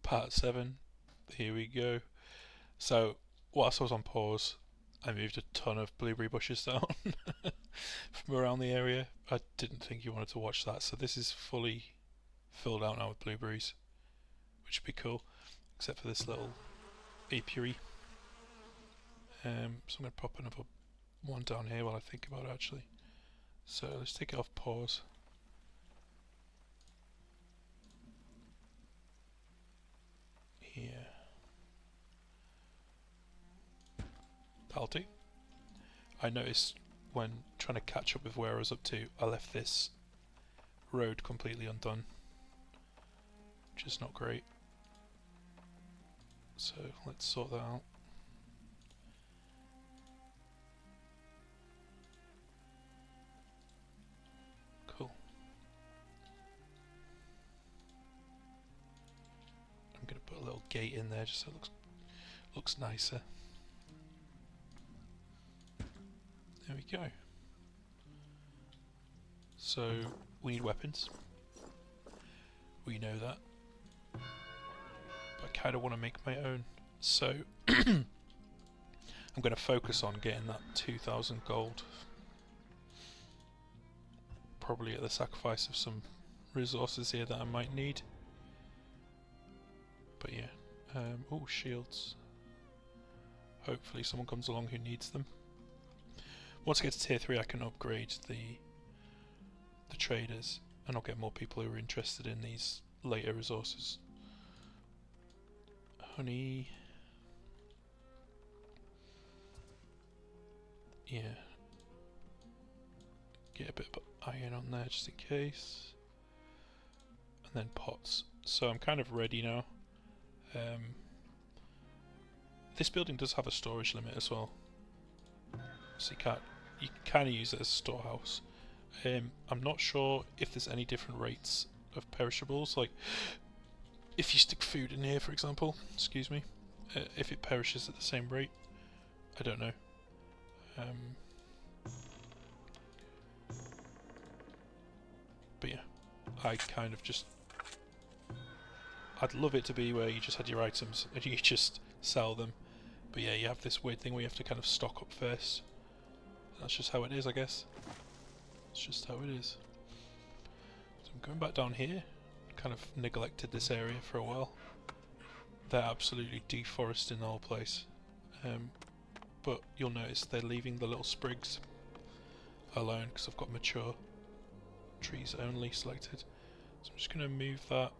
Part 7. Here we go. So, whilst I was on pause, I moved a ton of blueberry bushes down from around the area. I didn't think you wanted to watch that, so this is fully filled out now with blueberries, which would be cool, except for this little apiary. So I'm going to pop another one down here while I think about it actually. So let's take it off pause. Here. That'll do. I noticed when trying to catch up with where I was up to, I left this road completely undone, which is not great. So let's sort that out. Cool. I'm going to put a little gate in there just so it looks nicer. There we go. So we need weapons. We know that. But I kind of want to make my own. So I'm going to focus on getting that 2,000 gold. Probably at the sacrifice of some resources here that I might need. But yeah. Oh, shields. Hopefully someone comes along who needs them. Once I get to tier 3 I can upgrade the traders and I'll get more people who are interested in these later resources. Honey. Yeah. Get a bit of iron on there just in case. And then pots. So I'm kind of ready now. This building does have a storage limit as well. So you can kind of use it as a storehouse. I'm not sure if there's any different rates of perishables, like if you stick food in here for example, excuse me, if it perishes at the same rate. I don't know. But yeah, I kind of just, I'd love it to be where you just had your items and you just sell them. But yeah, you have this weird thing where you have to kind of stock up first. That's just how it is, I guess. It's just how it is. So I'm going back down here. Kind of neglected this area for a while. They're absolutely deforesting the whole place. But you'll notice they're leaving the little sprigs alone because I've got mature trees only selected. So I'm just going to move that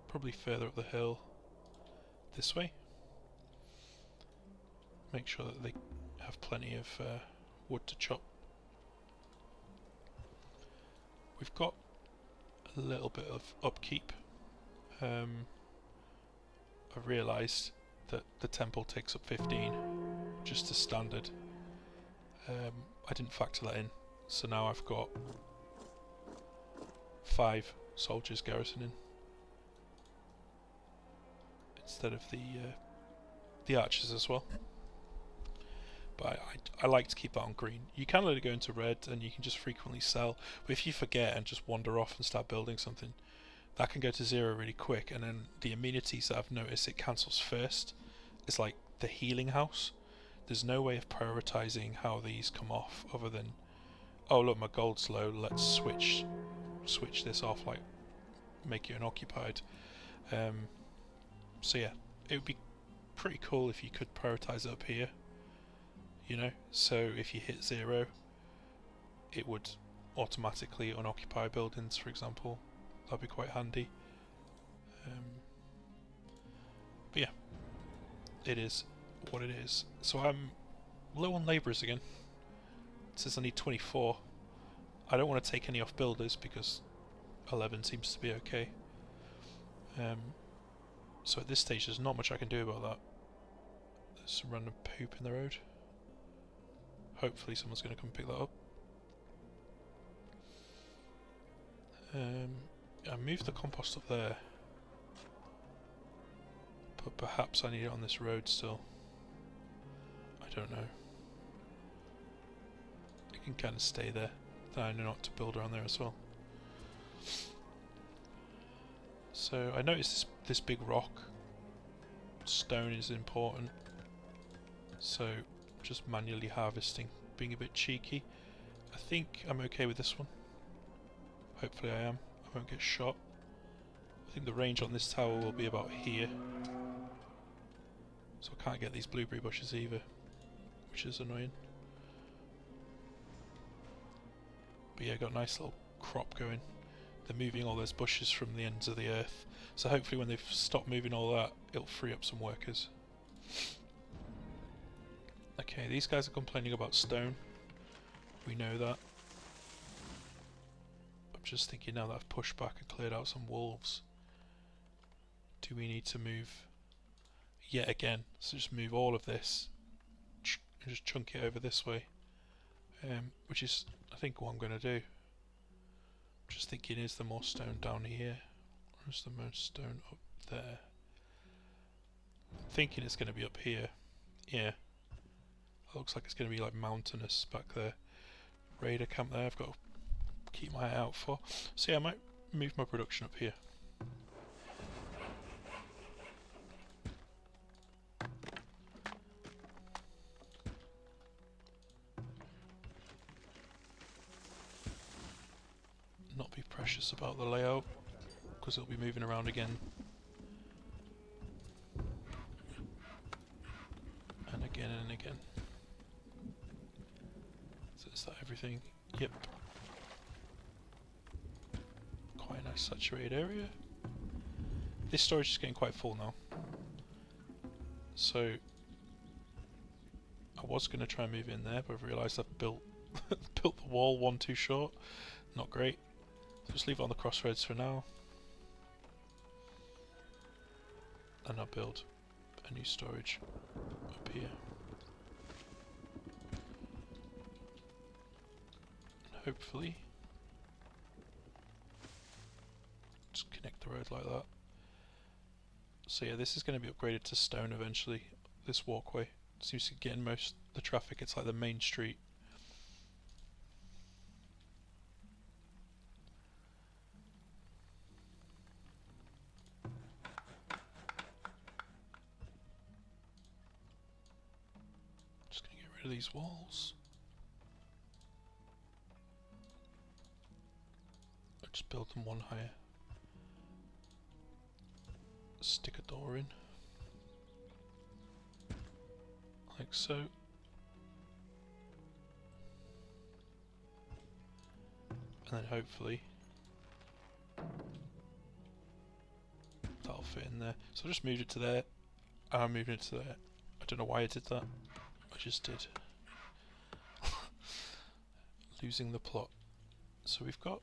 probably further up the hill this way. Make sure that they have plenty of wood to chop. We've got a little bit of upkeep. I've realised that the temple takes up 15, just as standard. I didn't factor that in, so now I've got 5 soldiers garrisoning instead of the archers as well. But I like to keep that on green. You can let it go into red and you can just frequently sell, but if you forget and just wander off and start building something, that can go to 0 really quick. And then the amenities that I've noticed it cancels first is like the healing house. There's no way of prioritizing how these come off other than, oh look, my gold's low, let's switch this off, like make it unoccupied. So yeah, it would be pretty cool if you could prioritize it up here. You know, so if you hit 0, it would automatically unoccupy buildings, for example. That'd be quite handy. But yeah, it is what it is. So I'm low on labourers again. It says I need 24. I don't want to take any off builders because 11 seems to be okay. So at this stage there's not much I can do about that. There's some random poop in the road. Hopefully someone's going to come pick that up. I moved the compost up there, but perhaps I need it on this road still. I don't know. It can kind of stay there. I know not to build around there as well. So I noticed this big rock stone is important. So just manually harvesting, being a bit cheeky. I think I'm okay with this one. Hopefully I am. I won't get shot. I think the range on this tower will be about here. So I can't get these blueberry bushes either, which is annoying. But yeah, got a nice little crop going. They're moving all those bushes from the ends of the earth. So hopefully when they've stopped moving all that, it'll free up some workers. Okay, these guys are complaining about stone. We know that. I'm just thinking now that I've pushed back and cleared out some wolves. Do we need to move yet again? So just move all of this and just chunk it over this way. Which is, I think, what I'm going to do. Just thinking, is there more stone down here? Or is there more stone up there? I'm thinking it's going to be up here. Yeah. It looks like it's going to be like mountainous back there. Raider camp there, I've got to keep my eye out for. So yeah, I might move my production up here. Not be precious about the layout, because it'll be moving around again. And again and again. So is that everything? Yep. Quite a nice saturated area. This storage is getting quite full now. So I was going to try and move in there, but I've realised I've built built the wall one too short. Not great. So just leave it on the crossroads for now. And I'll build a new storage up here. And hopefully just connect the road like that. So yeah, this is going to be upgraded to stone eventually. This walkway seems to get in most of the traffic. It's like the main street. Just going to get rid of these walls. I'll just build them one higher. Stick a door in. Like so. And then hopefully that'll fit in there. So I just moved it to there. And I moved it to there. I don't know why I did that. I just did. Losing the plot. So we've got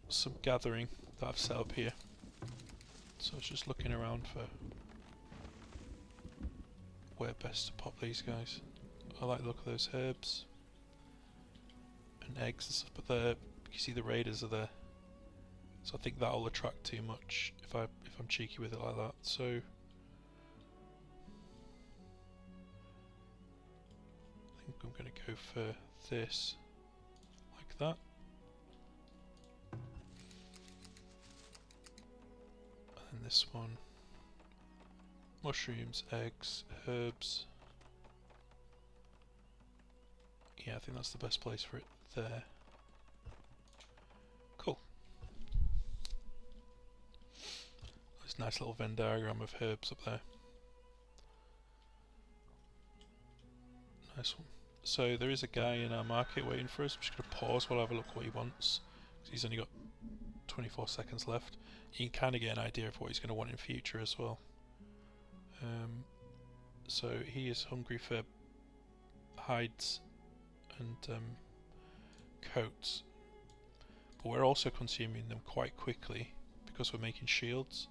some gathering that I've set up here. So I was just looking around for where best to pop these guys. I like the look of those herbs and eggs and stuff, but there you see the raiders are there. So I think that'll attract too much if I'm cheeky with it like that. So I think I'm gonna go for this like that. And this one, mushrooms, eggs, herbs. Yeah, I think that's the best place for it there. Cool. This nice little Venn diagram of herbs up there. Nice one. So there is a guy in our market waiting for us. I'm just going to pause while I have a look what he wants, because he's only got 24 seconds left. You can kind of get an idea of what he's going to want in future as well. So he is hungry for hides and coats, but we're also consuming them quite quickly because we're making shields.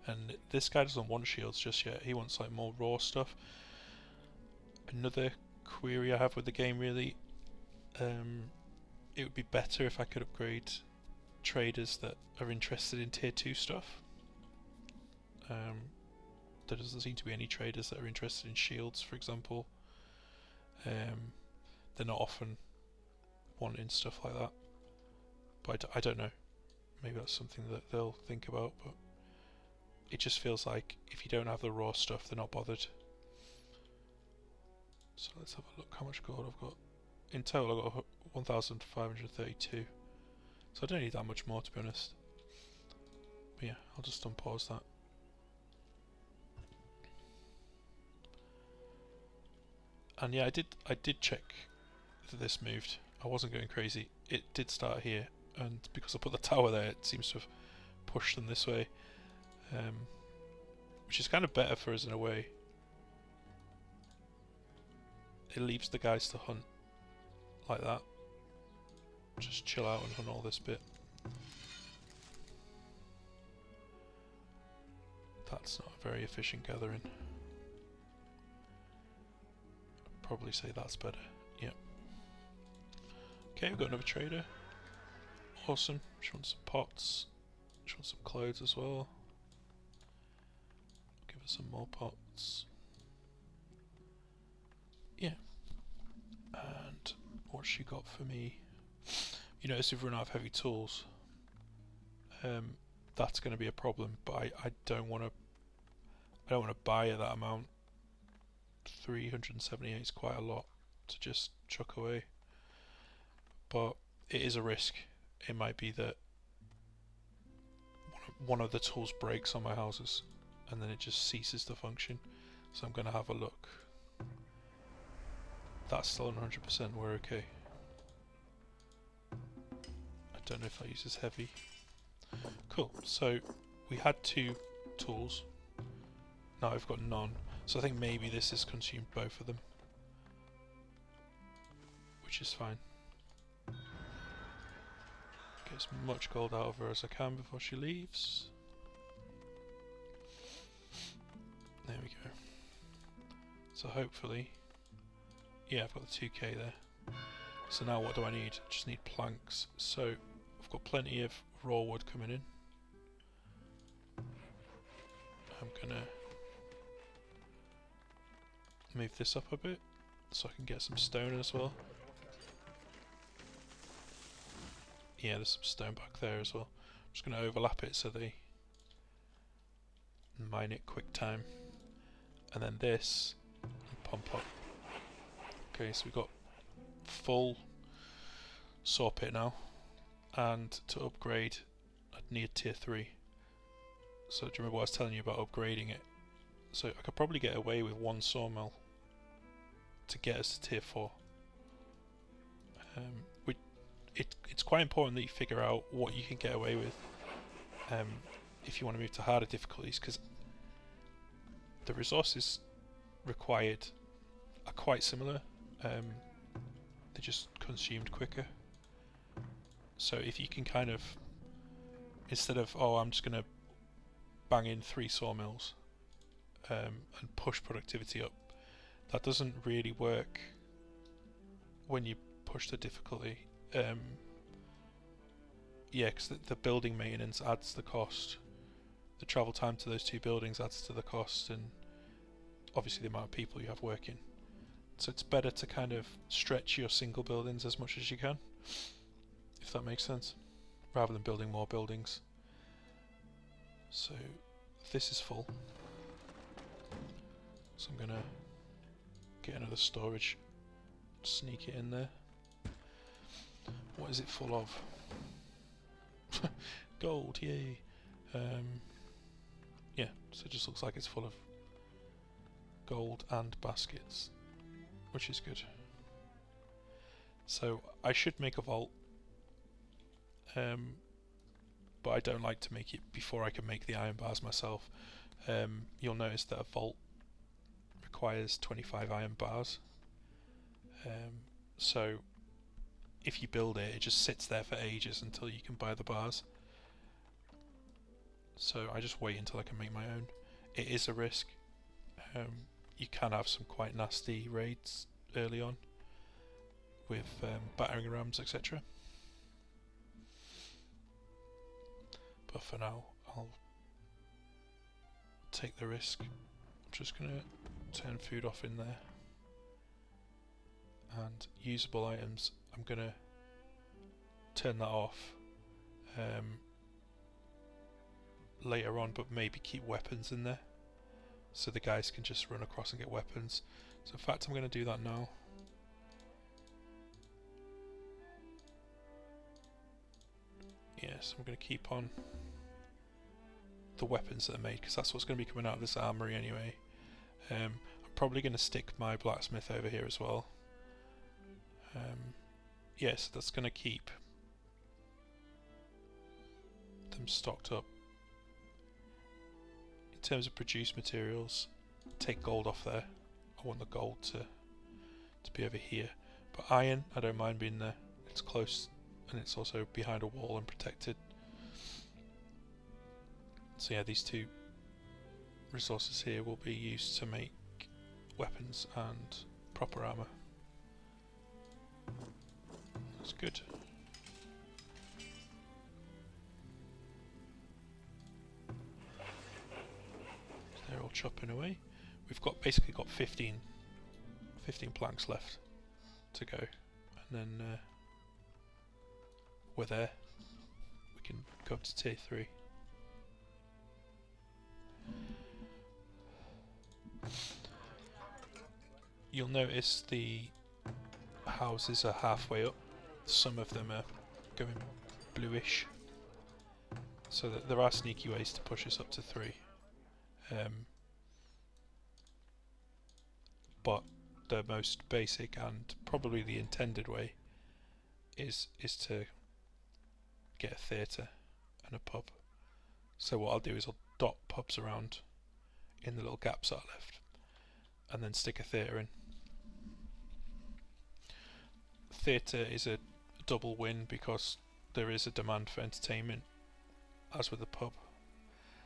And this guy doesn't want shields just yet. He wants like more raw stuff. Another query I have with the game, really, it would be better if I could upgrade traders that are interested in tier 2 stuff. There doesn't seem to be any traders that are interested in shields, for example. They're not often wanting stuff like that, but I don't know. Maybe that's something that they'll think about, but it just feels like if you don't have the raw stuff, they're not bothered. So let's have a look how much gold I've got. In total I've got 1,532. So I don't need that much more, to be honest. But yeah, I'll just unpause that. And yeah, I did check that this moved. I wasn't going crazy. It did start here, and because I put the tower there, it seems to have pushed them this way, which is kind of better for us in a way. It leaves the guys to hunt like that. Just chill out and hunt all this bit. That's not a very efficient gathering. I'd probably say that's better. Yep. Okay, we've got another trader. Awesome. She wants some pots. She wants some clothes as well. Give her some more pots. Yeah. And what's she got for me? You notice we've run out of heavy tools. That's going to be a problem, but I don't want to buy at that amount. 378 is quite a lot to just chuck away, but it is a risk. It might be that one of the tools breaks on my houses and then it just ceases to function, so I'm going to have a look. That's still 100%, we're okay. I don't know if that uses heavy. Cool, so we had 2 tools, now I've got none, so I think maybe this has consumed both of them, which is fine. Get as much gold out of her as I can before she leaves. There we go. So hopefully, yeah, I've got the 2k there. So now what do I need? I just need planks. So I've got plenty of raw wood coming in. I'm gonna move this up a bit so I can get some stone as well. Yeah, there's some stone back there as well. I'm just gonna overlap it so they mine it quick time. And then this, pump up. Okay, so we've got full saw pit now, and to upgrade I'd need tier 3. So do you remember what I was telling you about upgrading it? So I could probably get away with 1 sawmill to get us to tier 4. It's quite important that you figure out what you can get away with if you want to move to harder difficulties, because the resources required are quite similar. They're just consumed quicker. So if you can kind of, instead of, oh, I'm just going to bang in 3 sawmills and push productivity up, that doesn't really work when you push the difficulty. Yeah, because the building maintenance adds the cost. The travel time to those 2 buildings adds to the cost, and obviously the amount of people you have working. So it's better to kind of stretch your single buildings as much as you can, if that makes sense, rather than building more buildings. So this is full. So I'm gonna get another storage, sneak it in there. What is it full of? Gold, yay! Yeah, so it just looks like it's full of gold and baskets, which is good. So I should make a vault, but I don't like to make it before I can make the iron bars myself. You'll notice that a vault requires 25 iron bars, so if you build it, it just sits there for ages until you can buy the bars. So I just wait until I can make my own. It is a risk. You can have some quite nasty raids early on with battering rams, etc. But for now, I'll take the risk. I'm just going to turn food off in there. And usable items, I'm going to turn that off. later on, but maybe keep weapons in there so the guys can just run across and get weapons. So in fact I'm going to do that now. Yes, I'm going to keep on the weapons that are made because that's what's going to be coming out of this armory anyway. I'm probably going to stick my blacksmith over here as well. Yes, that's going to keep them stocked up. In terms of produced materials, take gold off there. I want the gold to be over here. But iron, I don't mind being there. It's close and it's also behind a wall and protected. So yeah, these two resources here will be used to make weapons and proper armor. That's good. They're all chopping away. We've basically got 15 planks left to go, and then we're there. We can go up to tier 3. You'll notice the houses are halfway up. Some of them are going bluish, so that there are sneaky ways to push us up to 3. But the most basic and probably the intended way is to get a theatre and a pub. So what I'll do is I'll dot pubs around in the little gaps that are left and then stick a theatre in. Theatre is a double win because there is a demand for entertainment, as with the pub.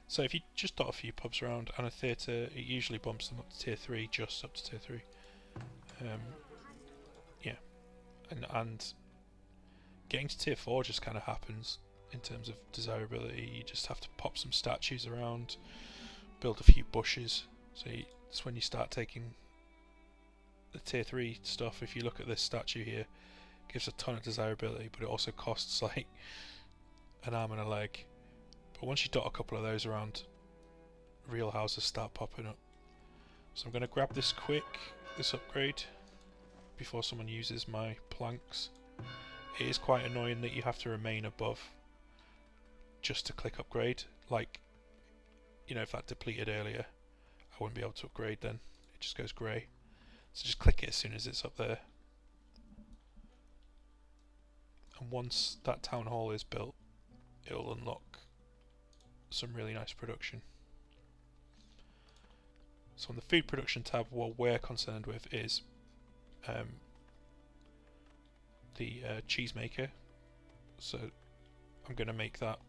So if you just dot a few pubs around and a theatre, it usually bumps them up to tier 3, just up to tier 3. Yeah, and getting to tier 4 just kind of happens in terms of desirability. You just have to pop some statues around, build a few bushes. So it's when you start taking the tier 3 stuff. If you look at this statue here, it gives a ton of desirability, but it also costs like an arm and a leg. But once you dot a couple of those around, real houses start popping up. So I'm going to grab this this upgrade, before someone uses my planks. It is quite annoying that you have to remain above just to click upgrade. Like, you know, if that depleted earlier, I wouldn't be able to upgrade then. It just goes grey. So just click it as soon as it's up there. And once that town hall is built, it'll unlock some really nice production. So on the food production tab, what we're concerned with is the cheese maker. So I'm going to make that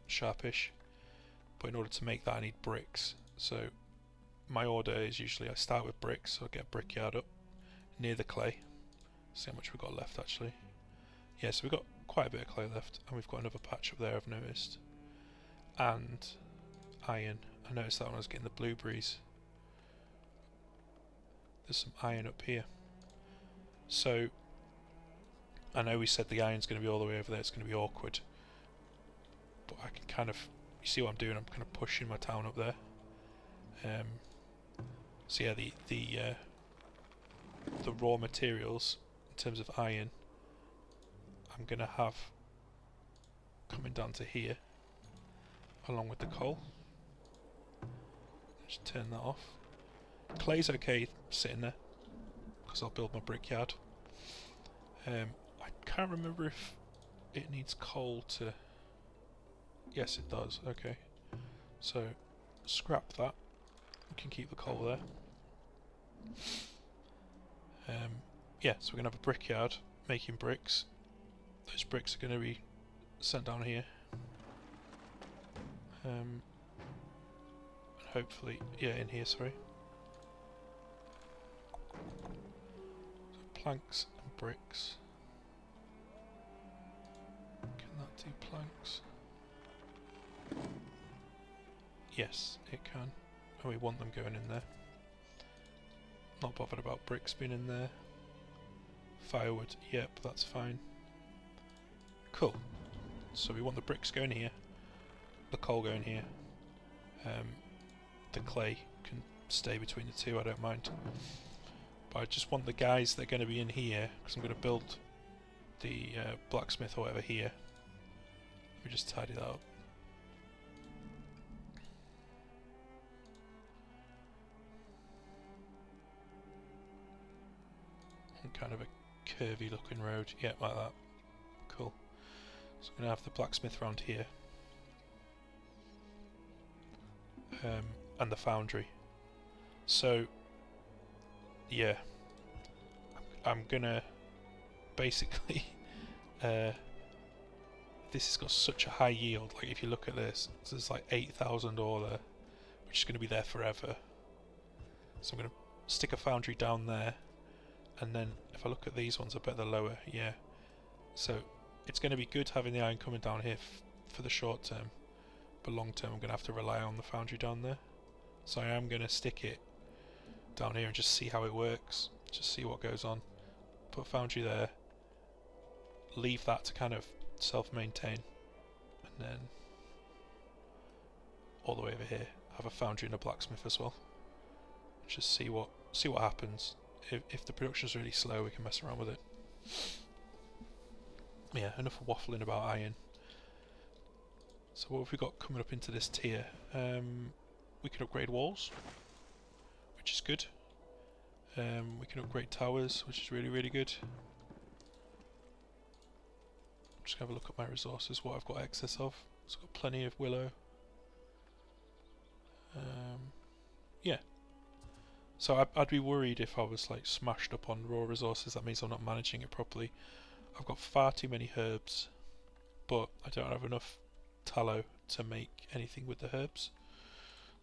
sharpish, but in order to make that I need bricks. So my order is usually I start with bricks, so I get a brickyard up near the clay. See how much we've got left actually. Yeah, so we've got quite a bit of clay left, and we've got another patch up there I've noticed. And iron. I noticed that when I was getting the blueberries. There's some iron up here. So I know we said the iron's going to be all the way over there, it's going to be awkward. But I can kind of, you see what I'm doing, I'm kind of pushing my town up there. So yeah, the raw materials in terms of iron, I'm going to have coming down to here, along with the coal. Just turn that off. Clay's okay sitting there, because I'll build my brickyard. I can't remember if it needs coal to... Yes, it does. Okay. So, scrap that. We can keep the coal there. Yeah, so we're going to have a brickyard making bricks. Those bricks are going to be sent down here. And hopefully... Yeah, in here, sorry. So planks and bricks. Can that do planks? Yes, it can. And we want them going in there. Not bothered about bricks being in there. Firewood, yep, that's fine. Cool. So we want the bricks going here. the coal going here. The clay can stay between the two, I don't mind. But I just want the guys that are going to be in here, because I'm going to build the blacksmith or whatever here. Let me just tidy that up. And kind of a curvy looking road, yeah, like that. Cool. So I'm going to have the blacksmith round here. And the foundry. So, yeah. I'm gonna basically this has got such a high yield. Like if you look at this, so there's like 8,000 ore there, which is going to be there forever. So I'm going to stick a foundry down there, and then if I look at these ones, I bet they're lower. Yeah. So it's going to be good having the iron coming down here for the short term, but long term I'm going to have to rely on the foundry down there. So I am going to stick it down here and just see how it works, just see what goes on. Put foundry there, leave that to kind of self-maintain, and then all the way over here have a foundry and a blacksmith as well. Just see what happens. If the production's really slow, we can mess around with it. Yeah, enough waffling about iron. So what have we got coming up into this tier? We can upgrade walls, which is good. We can upgrade towers, which is really, really good. I'm just going to have a look at my resources, what I've got excess of. So I've got plenty of willow. Yeah. So I'd be worried if I was like smashed up on raw resources. That means I'm not managing it properly. I've got far too many herbs, but I don't have enough tallow to make anything with the herbs.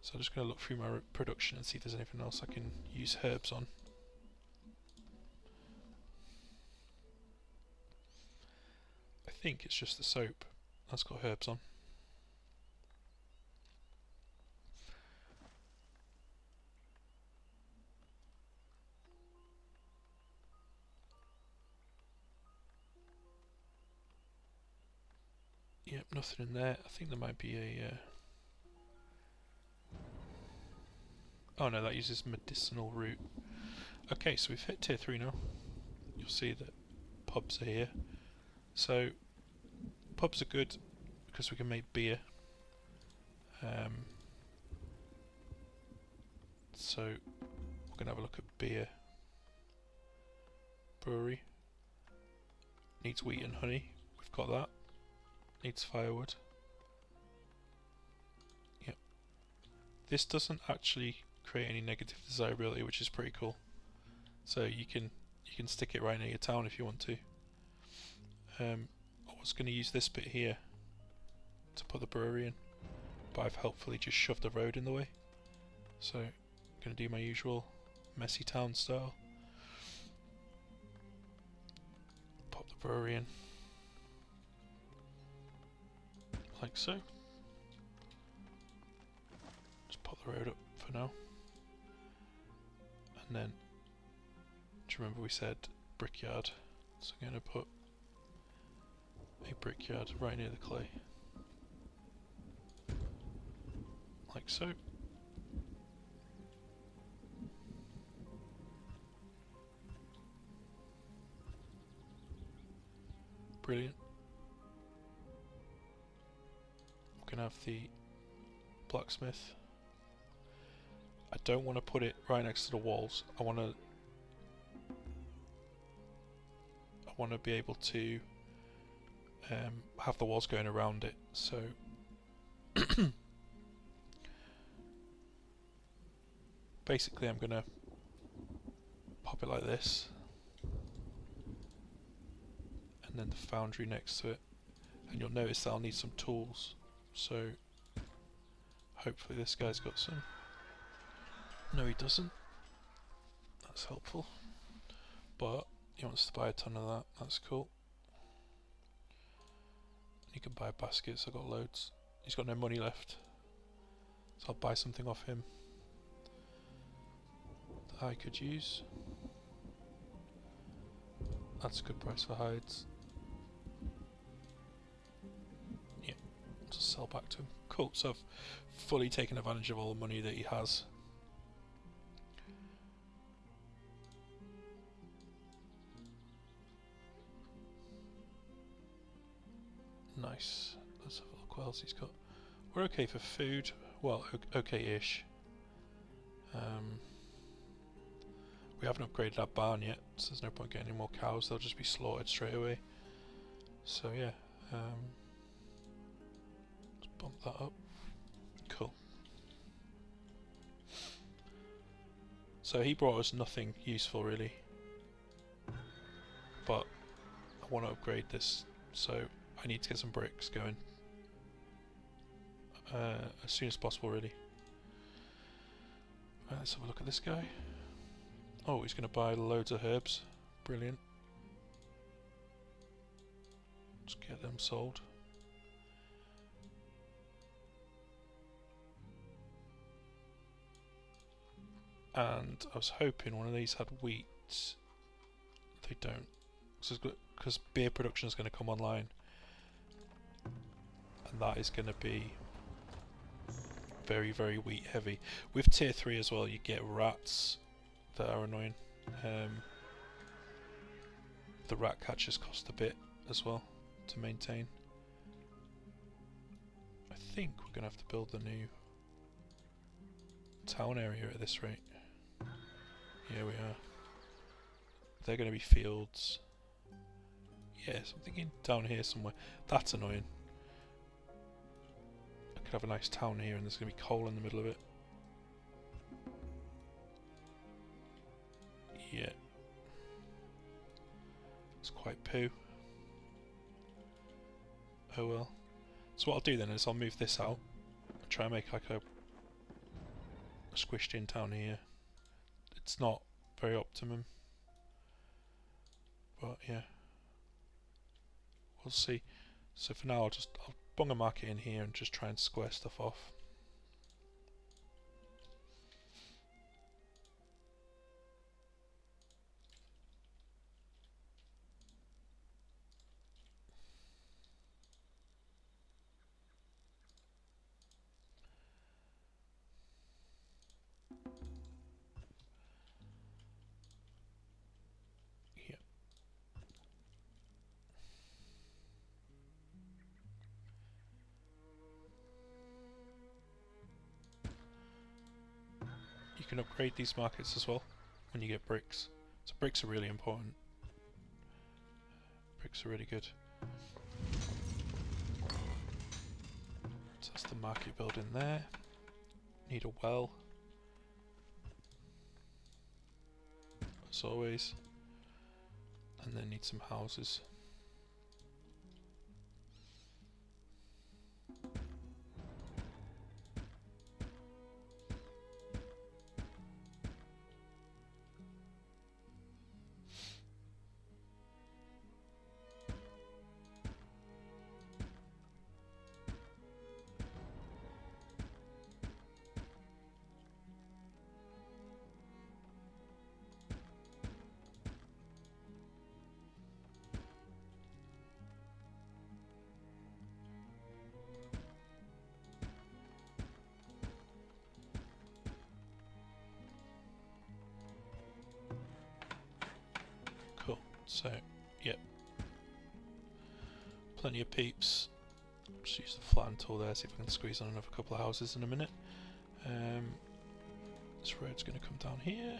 So I'm just going to look through my production and see if there's anything else I can use herbs on. I think it's just the soap that's got herbs on. Yep, nothing in there. I think there might be a... Oh no, that uses medicinal root. Okay, so we've hit tier 3 now. You'll see that pubs are here. So, pubs are good because we can make beer. So, we're going to have a look at beer. Brewery. Needs wheat and honey. We've got that. Needs firewood. Yep. This doesn't actually create any negative desirability, which is pretty cool. So you can stick it right near your town if you want to. I was going to use this bit here to put the brewery in, but I've helpfully just shoved the road in the way. So I'm going to do my usual messy town style. Pop the brewery in. Like so. Just pop the road up for now. And then, do you remember we said brickyard? So I'm going to put a brickyard right near the clay. Like so. Brilliant. I'm going to have the blacksmith. I don't want to put it right next to the walls. I want to be able to have the walls going around it. So basically I'm going to pop it like this, and then the foundry next to it, and you'll notice that I'll need some tools. So hopefully this guy's got some. No, he doesn't. That's helpful. But he wants to buy a ton of that. That's cool. You can buy baskets. I've got loads. He's got no money left, so I'll buy something off him that I could use. That's a good price for hides. Yeah, just sell back to him. Cool. Cool, so I've fully taken advantage of all the money that he has. Nice. Let's have a look what else he's got. We're okay for food. Well, okay-ish. We haven't upgraded our barn yet, so there's no point getting any more cows. They'll just be slaughtered straight away. So yeah, let's bump that up. Cool. So he brought us nothing useful really, but I want to upgrade this, so I need to get some bricks going as soon as possible really. Let's have a look at this guy. Oh, he's going to buy loads of herbs. Brilliant. Let's get them sold. And I was hoping one of these had wheat. They don't. Because beer production is going to come online. And that is going to be very, very wheat heavy. With tier 3 as well, you get rats that are annoying. The rat catchers cost a bit as well to maintain. I think we're going to have to build the new town area at this rate. Yeah, we are. They're going to be fields. Yes, I'm thinking down here somewhere. That's annoying. I could have a nice town here and there's going to be coal in the middle of it. Yeah. It's quite poo. Oh well. So what I'll do then is I'll move this out and try and make like a squished in town here. It's not very optimum, but yeah, we'll see. So for now I'll bung a market in here and just try and square stuff off. You can upgrade these markets as well when you get bricks. So bricks are really important. Bricks are really good. So that's the market building there. Need a well, as always. And then need some houses. Cool. So, yep. Plenty of peeps. Just use the flatten tool there, see if I can squeeze on another couple of houses in a minute. This road's going to come down here.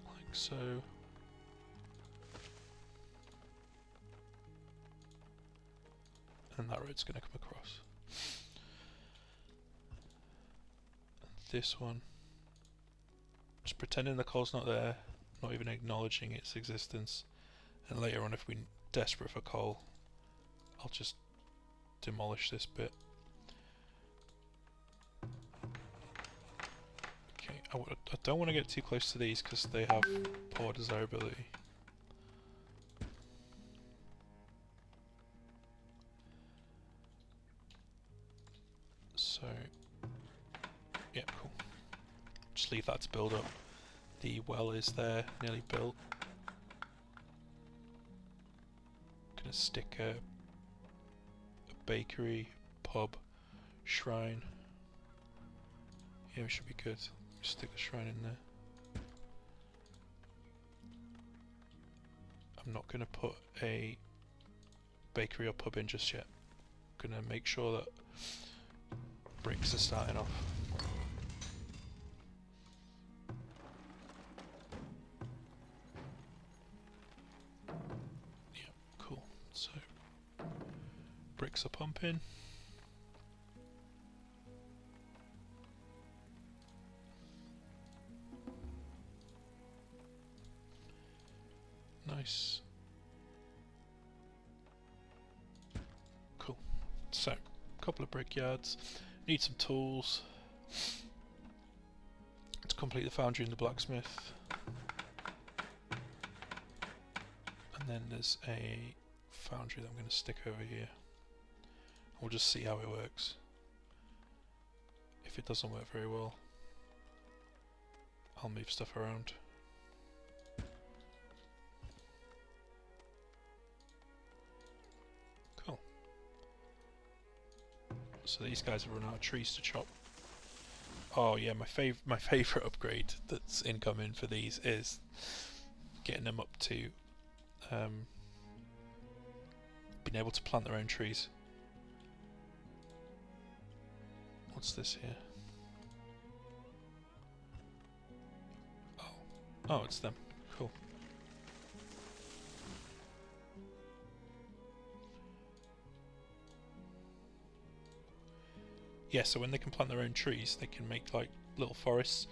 Like so. And that road's going to come across. And this one. Just pretending the coal's not there, not even acknowledging its existence. And later on, if we're desperate for coal, I'll just demolish this bit. Okay, I don't want to get too close to these because they have poor desirability. So, yeah, cool. Just leave that to build up. The well is there, nearly built. Gonna stick a bakery, pub, shrine. Yeah, we should be good. Stick the shrine in there. I'm not going to put a bakery or pub in just yet. I'm going to make sure that bricks are starting off. Yeah, cool. So, bricks are pumping. Nice. Cool. So, a couple of brickyards. Need some tools to complete the foundry and the blacksmith. And then there's a foundry that I'm going to stick over here. We'll just see how it works. If it doesn't work very well, I'll move stuff around. Cool. So these guys have run out of trees to chop. Oh yeah, my favourite upgrade that's incoming for these is getting them up to being able to plant their own trees. What's this here? Oh, it's them. Cool. Yeah, so when they can plant their own trees, they can make like little forests.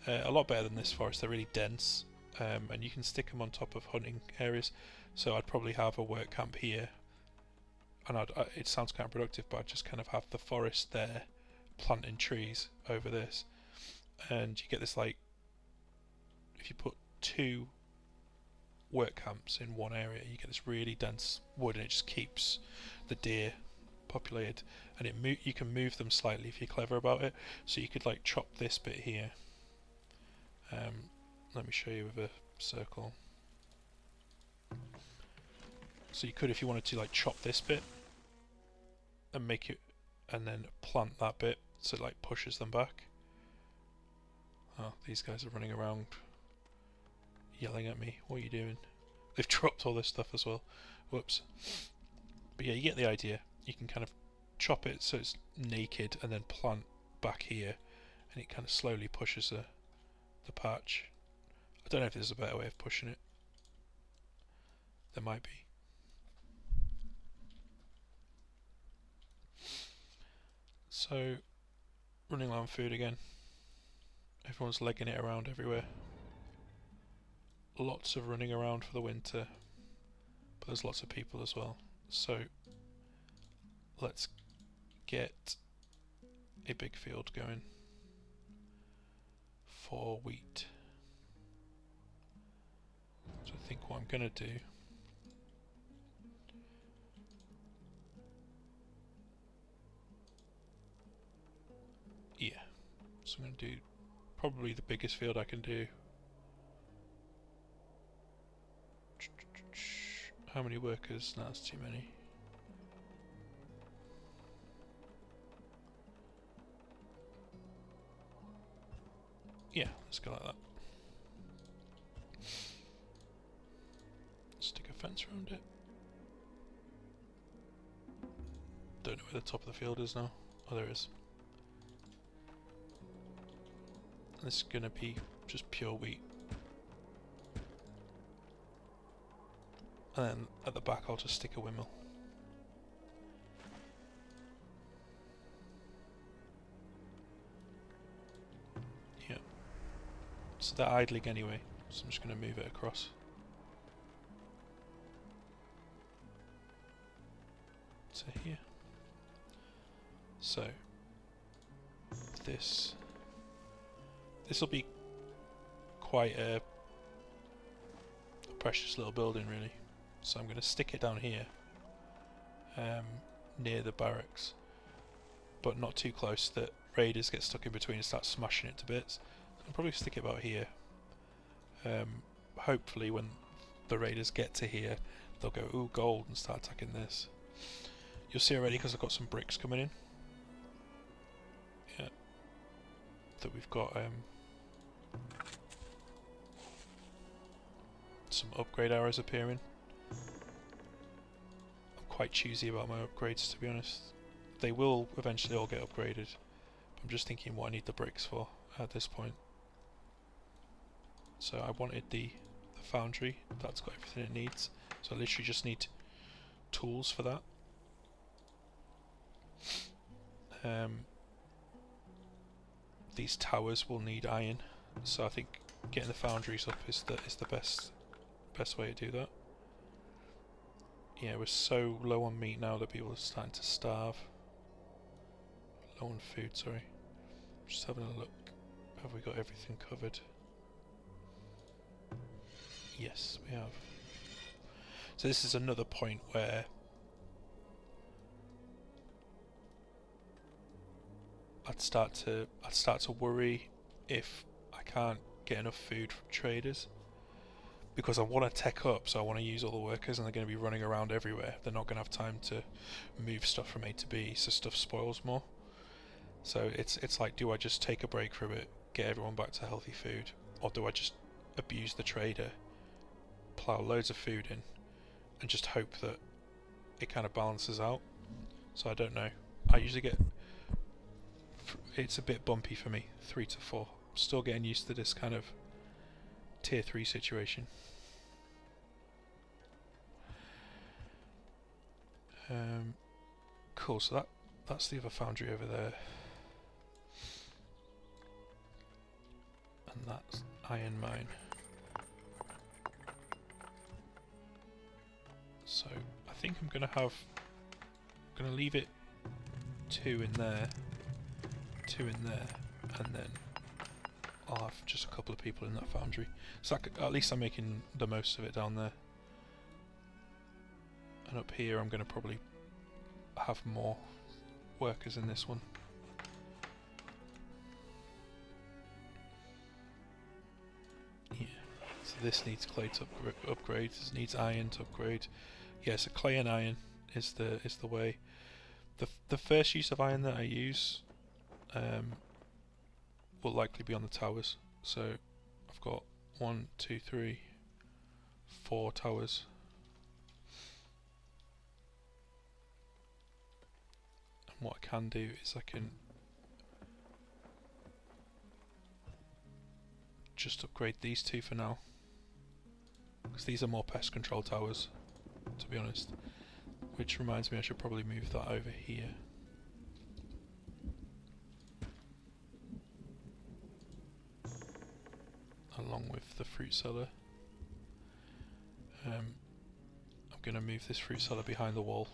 A lot better than this forest. They're really dense, and you can stick them on top of hunting areas. So I'd probably have a work camp here, and it sounds counterproductive, but I'd just kind of have the forest there, planting trees over this, and you get this like, if you put 2 work camps in one area, you get this really dense wood, and it just keeps the deer populated, and you can move them slightly if you're clever about it. So you could like chop this bit here. Let me show you with a circle. So you could, if you wanted to, like chop this bit and make it, and then plant that bit so it like pushes them back. Oh, these guys are running around yelling at me. What are you doing? They've dropped all this stuff as well. Whoops. But yeah, you get the idea. You can kind of chop it so it's naked and then plant back here, and it kind of slowly pushes the patch. I don't know if there's a better way of pushing it. There might be. So, running low on food again. Everyone's legging it around everywhere. Lots of running around for the winter, but there's lots of people as well. So, let's get a big field going for wheat. So I think what I'm going to do so I'm going to do probably the biggest field I can do. How many workers? No, that's too many. Yeah, let's go like that. Stick a fence around it. Don't know where the top of the field is now. Oh, there is. This is going to be just pure wheat. And then at the back I'll just stick a windmill. Yeah. So they're idling anyway, so I'm just going to move it across. To here. So this will be quite a precious little building, really. So I'm going to stick it down here, near the barracks, but not too close that raiders get stuck in between and start smashing it to bits. So I'll probably stick it about here. Hopefully when the raiders get to here, they'll go, ooh, gold, and start attacking this. You'll see already because I've got some bricks coming in. Yeah. That we've got some upgrade arrows appearing. I'm quite choosy about my upgrades, to be honest. They will eventually all get upgraded. I'm just thinking what I need the bricks for at this point. So I wanted the foundry. That's got everything it needs. So I literally just need tools for that. These towers will need iron, so I think getting the foundries up is the best way to do that. Yeah, we're so low on meat now that people are starting to starve. Low on food, sorry. Just having a look. Have we got everything covered? Yes, we have. So this is another point where I'd start to worry if I can't get enough food from traders, because I want to tech up, so I want to use all the workers, and they're going to be running around everywhere. They're not going to have time to move stuff from A to B, so stuff spoils more. So it's like, do I just take a break from it, get everyone back to healthy food, or do I just abuse the trader, plough loads of food in, and just hope that it kind of balances out? So I don't know. I usually get... It's a bit bumpy for me, 3 to 4. I'm still getting used to this kind of tier 3 situation. Cool, so that's the other foundry over there. And that's iron mine. So I think I'm gonna leave it 2 in there, 2 in there, and then I'll have just a couple of people in that foundry. So at least I'm making the most of it down there. And up here I'm going to probably have more workers in this one. Yeah, so this needs clay to upgrade, this needs iron to upgrade. Yeah, so clay and iron is the way. The first use of iron that I use will likely be on the towers. So I've got 1, 2, 3, 4 towers. And what I can do is I can just upgrade these 2 for now, because these are more pest control towers, to be honest. Which reminds me, I should probably move that over here. Along with the fruit cellar. I'm going to move this fruit cellar behind the wall.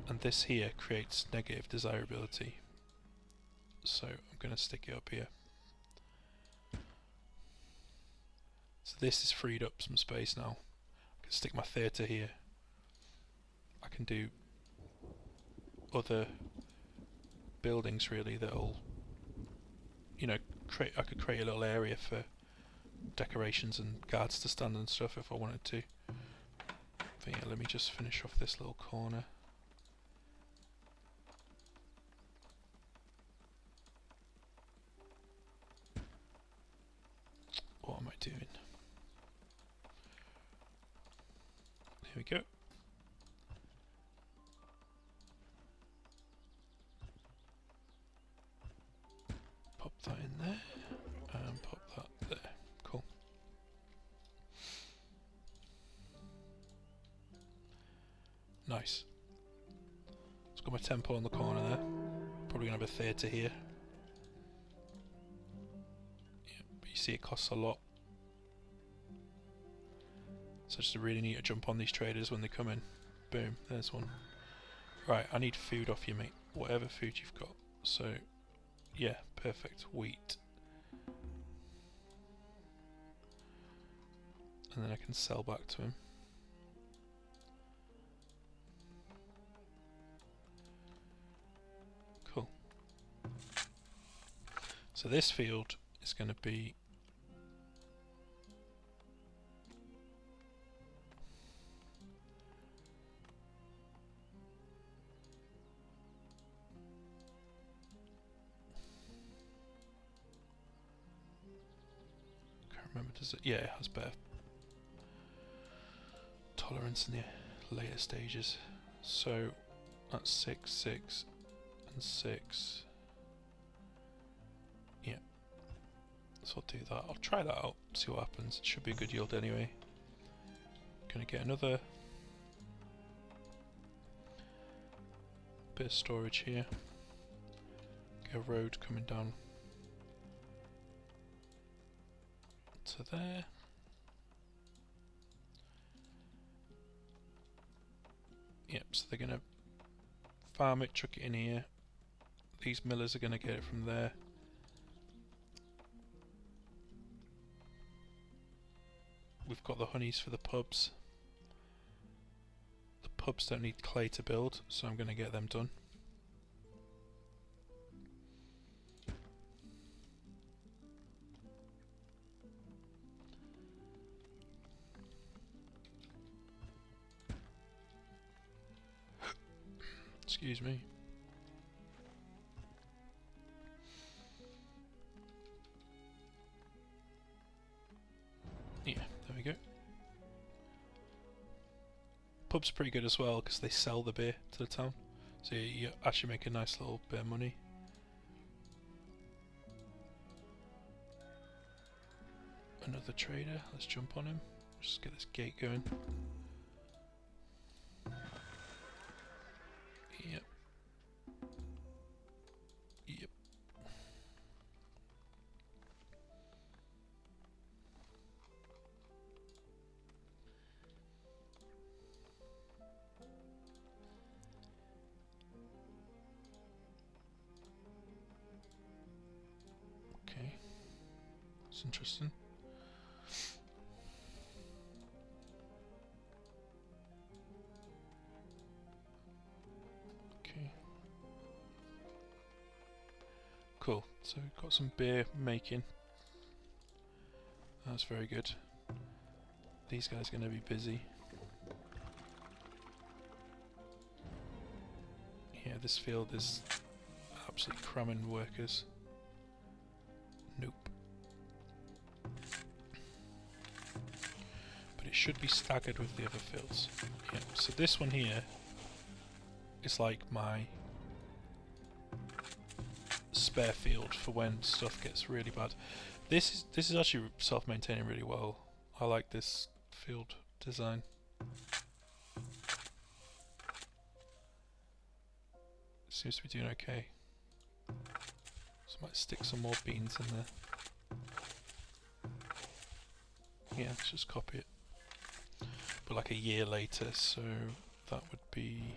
And this here creates negative desirability. So I'm going to stick it up here. So this is freed up some space now. I can stick my theatre here. I can do other buildings really that'll, you know, I could create a little area for decorations and guards to stand and stuff if I wanted to. But yeah, let me just finish off this little corner. What am I doing? Here we go. Pop that in there, and pop that there. Cool. Nice. It's got my temple on the corner there. Probably gonna have a theatre here. Yeah, but you see it costs a lot. So just really need to jump on these traders when they come in. Boom, there's one. Right, I need food off you, mate. Whatever food you've got. So, yeah, perfect. Wheat. And then I can sell back to him. Cool. So this field is going to be remember, does it? Yeah, it has better tolerance in the later stages. So that's 6, 6, and 6. Yeah. So I'll do that. I'll try that out, see what happens. It should be a good yield anyway. Gonna get another bit of storage here. Get a road coming down to there. Yep, so they're gonna farm it, chuck it in here. These millers are gonna get it from there. We've got the honeys for the pubs. The pubs don't need clay to build, so I'm gonna get them done. Excuse me. Yeah, there we go. Pub's pretty good as well because they sell the beer to the town, so you actually make a nice little bit of money. Another trader, let's jump on him. Just get this gate going. Yep. Yep. Okay. It's interesting. Cool, so we've got some beer making. That's very good. These guys are going to be busy. Yeah, this field is absolutely cramming workers. Nope. But it should be staggered with the other fields. Yeah, so this one here is like my spare field for when stuff gets really bad. This is actually self-maintaining really well. I like this field design. Seems to be doing okay. So I might stick some more beans in there. Yeah, let's just copy it. But like a year later, so that would be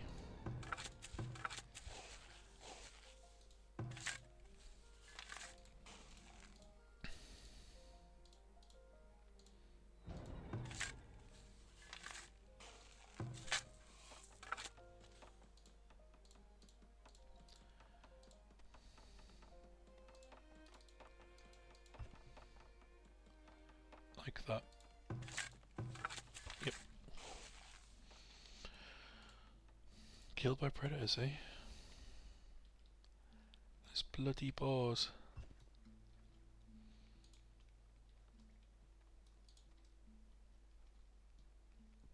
like that. Yep. Killed by predators, eh? Those bloody boars.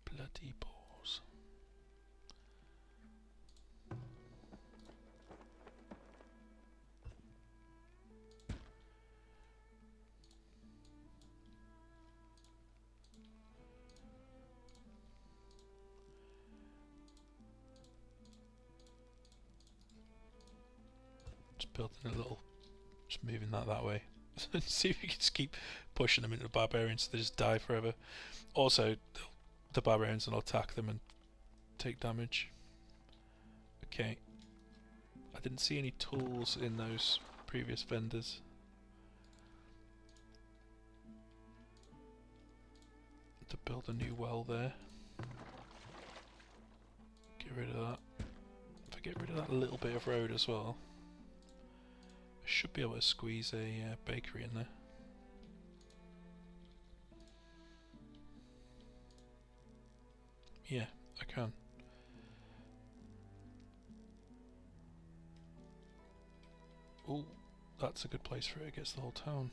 Bloody boars. Just building a little, just moving that way. See if you can just keep pushing them into the barbarians so they just die forever. Also, the barbarians will attack them and take damage. Okay. I didn't see any tools in those previous vendors. To build a new well there. Get rid of that. If I get rid of that little bit of road as well, I should be able to squeeze a bakery in there. Yeah, I can. Oh, that's a good place for it. It gets the whole town.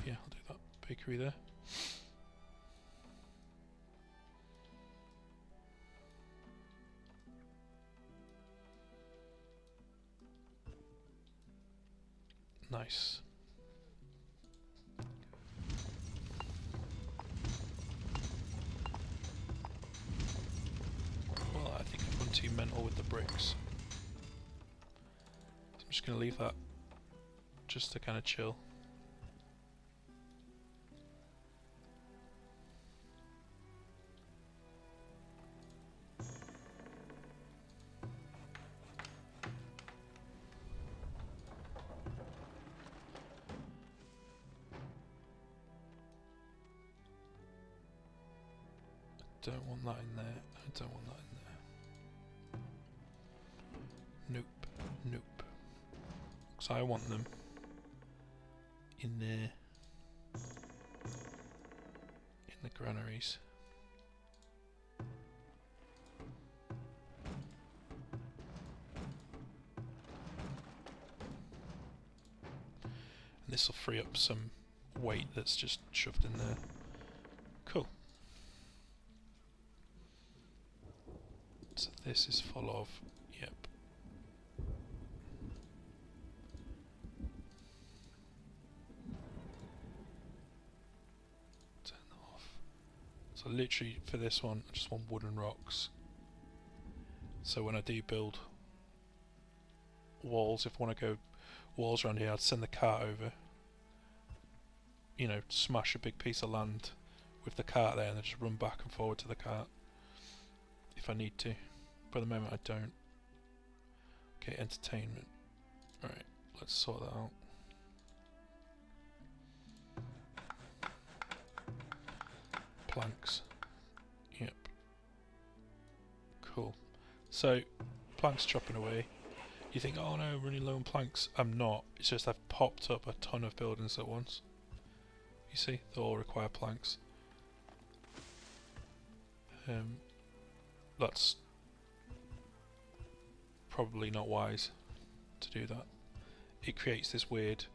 Yeah, I'll do that. bakery there. Nice. Well, I think I've gone too mental with the bricks. So I'm just going to leave that just to kind of chill. Don't want that in there. I don't want that in there. Nope. Nope. Because I want them in there. In the granaries. And this will free up some weight that's just shoved in there. Cool. So this is full of, yep. Turn that off. So literally for this one, I just want wooden rocks. So when I do build walls, if I want to go walls around here, I'd send the cart over. You know, smash a big piece of land with the cart there and then just run back and forward to the cart. If I need to. But at the moment I don't. Okay, entertainment. Alright, let's sort that out. Planks. Yep. Cool. So, planks chopping away. You think, oh no, I'm running low on planks. I'm not. It's just I've popped up a ton of buildings at once. You see, they all require planks. That's probably not wise to do that. It creates this weird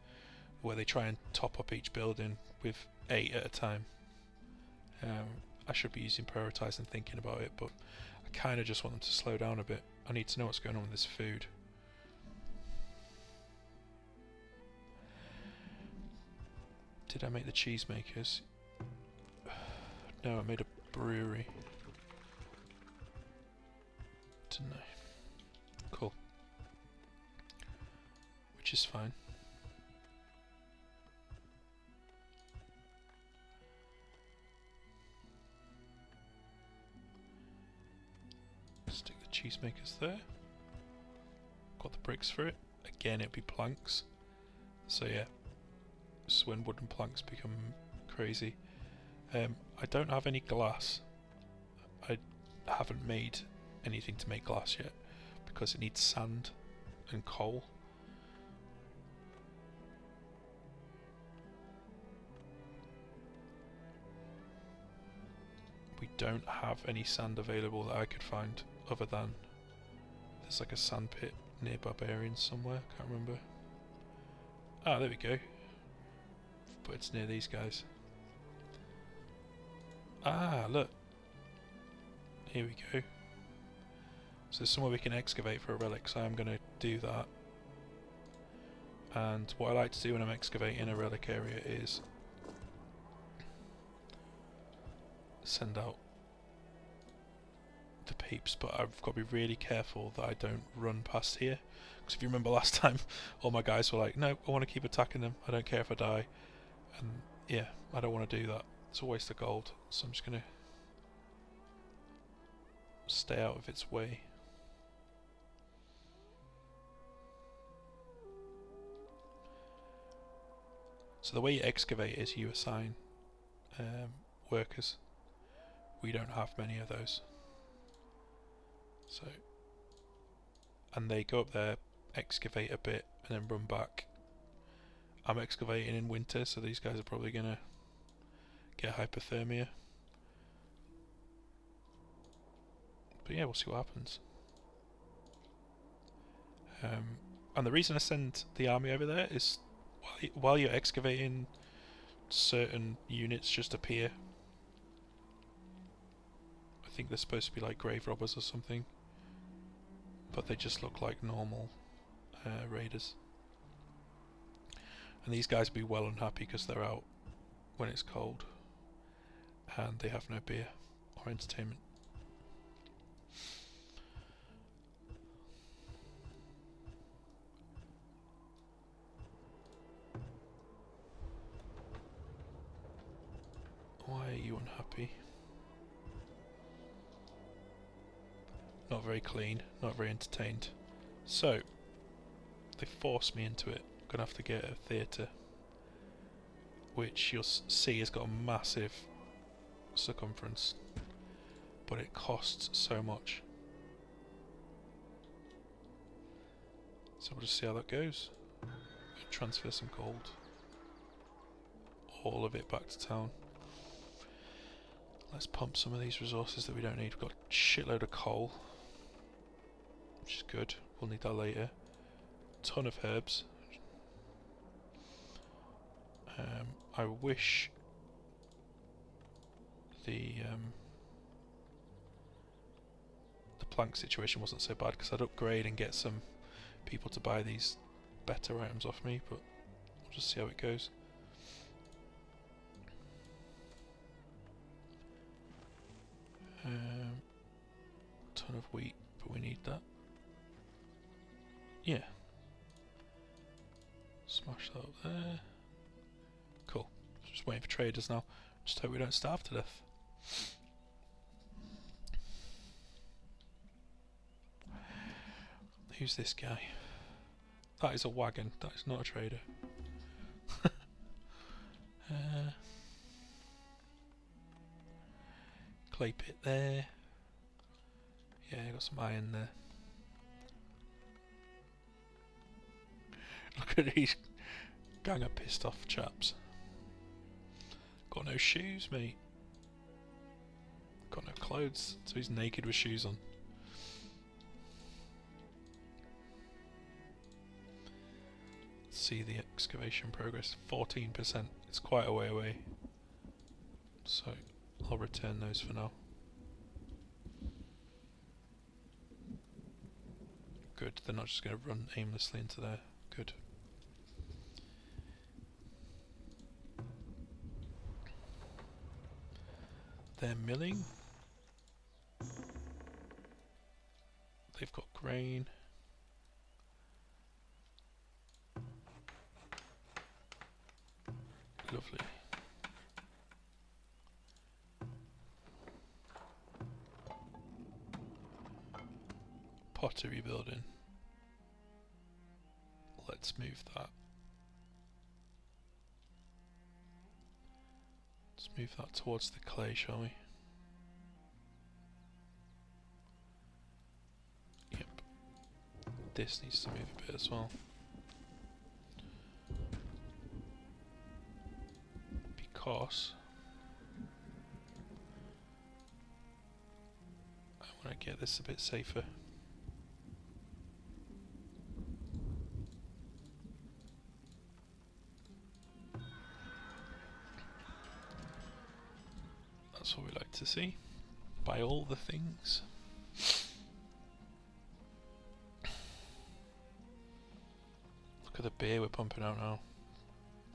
where they try and top up each building with 8 at a time. I should be using prioritise and thinking about it, but I kind of just want them to slow down a bit. I need to know what's going on with this food. Did I make the cheese makers? No, I made a brewery. Didn't I? Cool. Which is fine. Stick the cheese makers there. Got the bricks for it. Again, it'd be planks. So yeah. This is when wooden planks become crazy. I don't have any glass. I haven't made anything to make glass yet because it needs sand and coal. We don't have any sand available that I could find other than there's like a sand pit near Barbarians somewhere, can't remember. Ah, there we go. But it's near these guys. Ah, look. Here we go. So there's somewhere we can excavate for a relic, so I'm going to do that. And what I like to do when I'm excavating a relic area is send out the peeps, but I've got to be really careful that I don't run past here. Because if you remember last time, all my guys were like, no, I want to keep attacking them, I don't care if I die. And yeah, I don't want to do that. It's a waste of gold, so I'm just going to stay out of its way. So the way you excavate is you assign workers. We don't have many of those. So, and they go up there, excavate a bit, and then run back. I'm excavating in winter, so these guys are probably gonna get hypothermia. But yeah, we'll see what happens. And the reason I send the army over there is while you're excavating certain units just appear. I think they're supposed to be like grave robbers or something, but they just look like normal raiders. And these guys will be well unhappy because they're out when it's cold and they have no beer or entertainment. Why are you unhappy? Not very clean, not very entertained. So, they forced me into it. I'm gonna have to get a theatre, which you'll see has got a massive circumference, but it costs so much. So we'll just see how that goes. Transfer some gold. All of it back to town. Let's pump some of these resources that we don't need. We've got a shitload of coal, which is good. We'll need that later. Ton of herbs. I wish the plank situation wasn't so bad, because I'd upgrade and get some people to buy these better items off me, but we'll just see how it goes. Ton of wheat, but we need that. Yeah. Smash that up there. Cool. Just waiting for traders now. Just hope we don't starve to death. Who's this guy? That is a wagon. That is not a trader. Clay pit there. Yeah, got some iron there. Look at these gang of pissed off chaps. Got no shoes, mate. Got no clothes, so he's naked with shoes on. Let's see the excavation progress. 14%. It's quite a way away. So I'll return those for now. Good, they're not just going to run aimlessly into there. Good. They're milling. They've got grain. Lovely. Pottery building. Let's move that. Let's move that towards the clay, shall we? Yep. This needs to move a bit as well. Because I want to get this a bit safer. That's what we like to see. Buy all the things. Look at the beer we're pumping out now.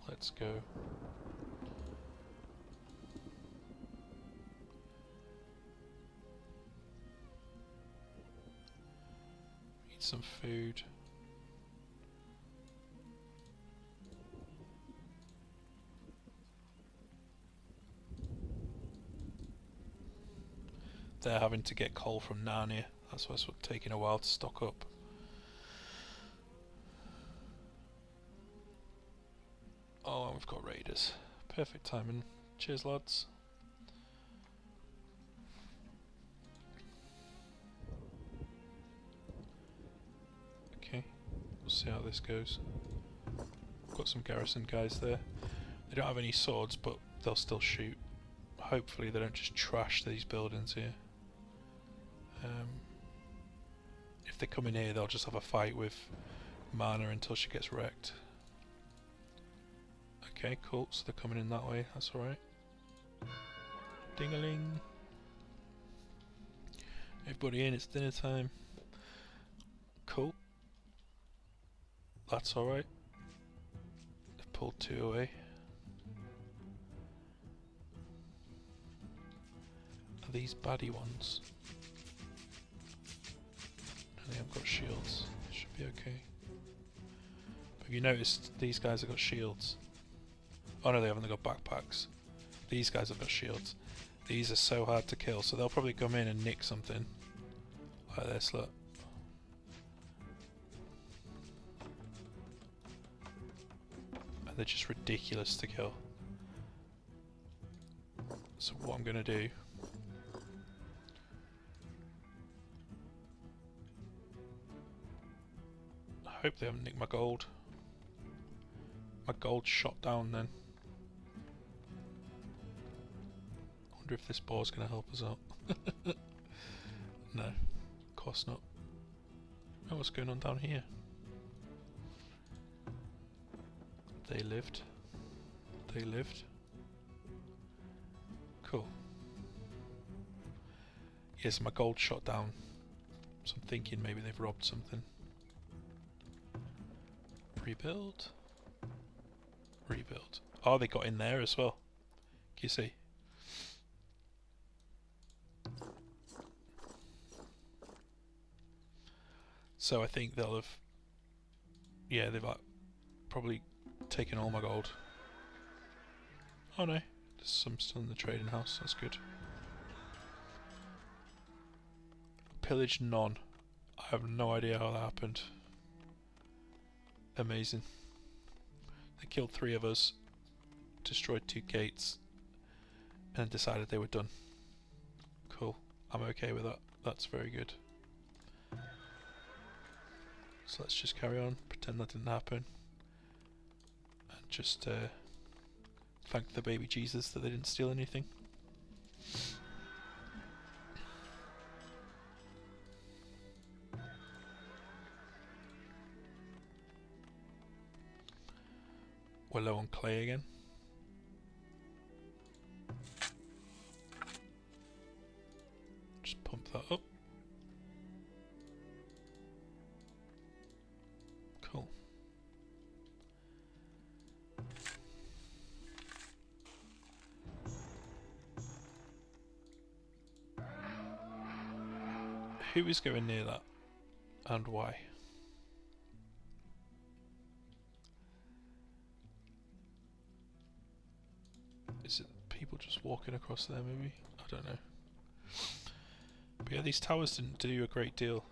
Let's go. Eat some food. They're having to get coal from Narnia. That's why it's taking a while to stock up. Oh, and we've got raiders. Perfect timing. Cheers, lads. Okay, we'll see how this goes. Got some garrison guys there. They don't have any swords, but they'll still shoot. Hopefully they don't just trash these buildings here. If they come in here, they'll just have a fight with Mana until she gets wrecked. Okay, cool. So they're coming in that way. That's alright. Ding-a-ling. Everybody in, it's dinner time. Cool. That's alright. They've pulled 2 away. Are these baddie ones? They haven't got shields. Should be okay. But have you noticed these guys have got shields? Oh no, they haven't. They've got backpacks. These guys have got shields. These are so hard to kill, so they'll probably come in and nick something. Like this, look. And they're just ridiculous to kill. So what I'm going to do... I hope they haven't nicked my gold. My gold's shot down then. I wonder if this boar's going to help us out. No, of course not. Oh, what's going on down here? They lived. They lived. Cool. Yes, my gold shot down. So I'm thinking maybe they've robbed something. Rebuild. Rebuild. Oh, they got in there as well. Can you see? So I think they'll have... Yeah, they've like probably taken all my gold. Oh no, there's some still in the trading house, that's good. Pillaged none. I have no idea how that happened. Amazing. They killed 3 of us, destroyed 2 gates, and decided they were done. Cool. I'm okay with that. That's very good. So let's just carry on, pretend that didn't happen, and just thank the baby Jesus that they didn't steal anything. We're low on clay again. Just pump that up. Cool. Who is going near that, and why? Is it people just walking across there maybe? I don't know. But yeah, these towers didn't do a great deal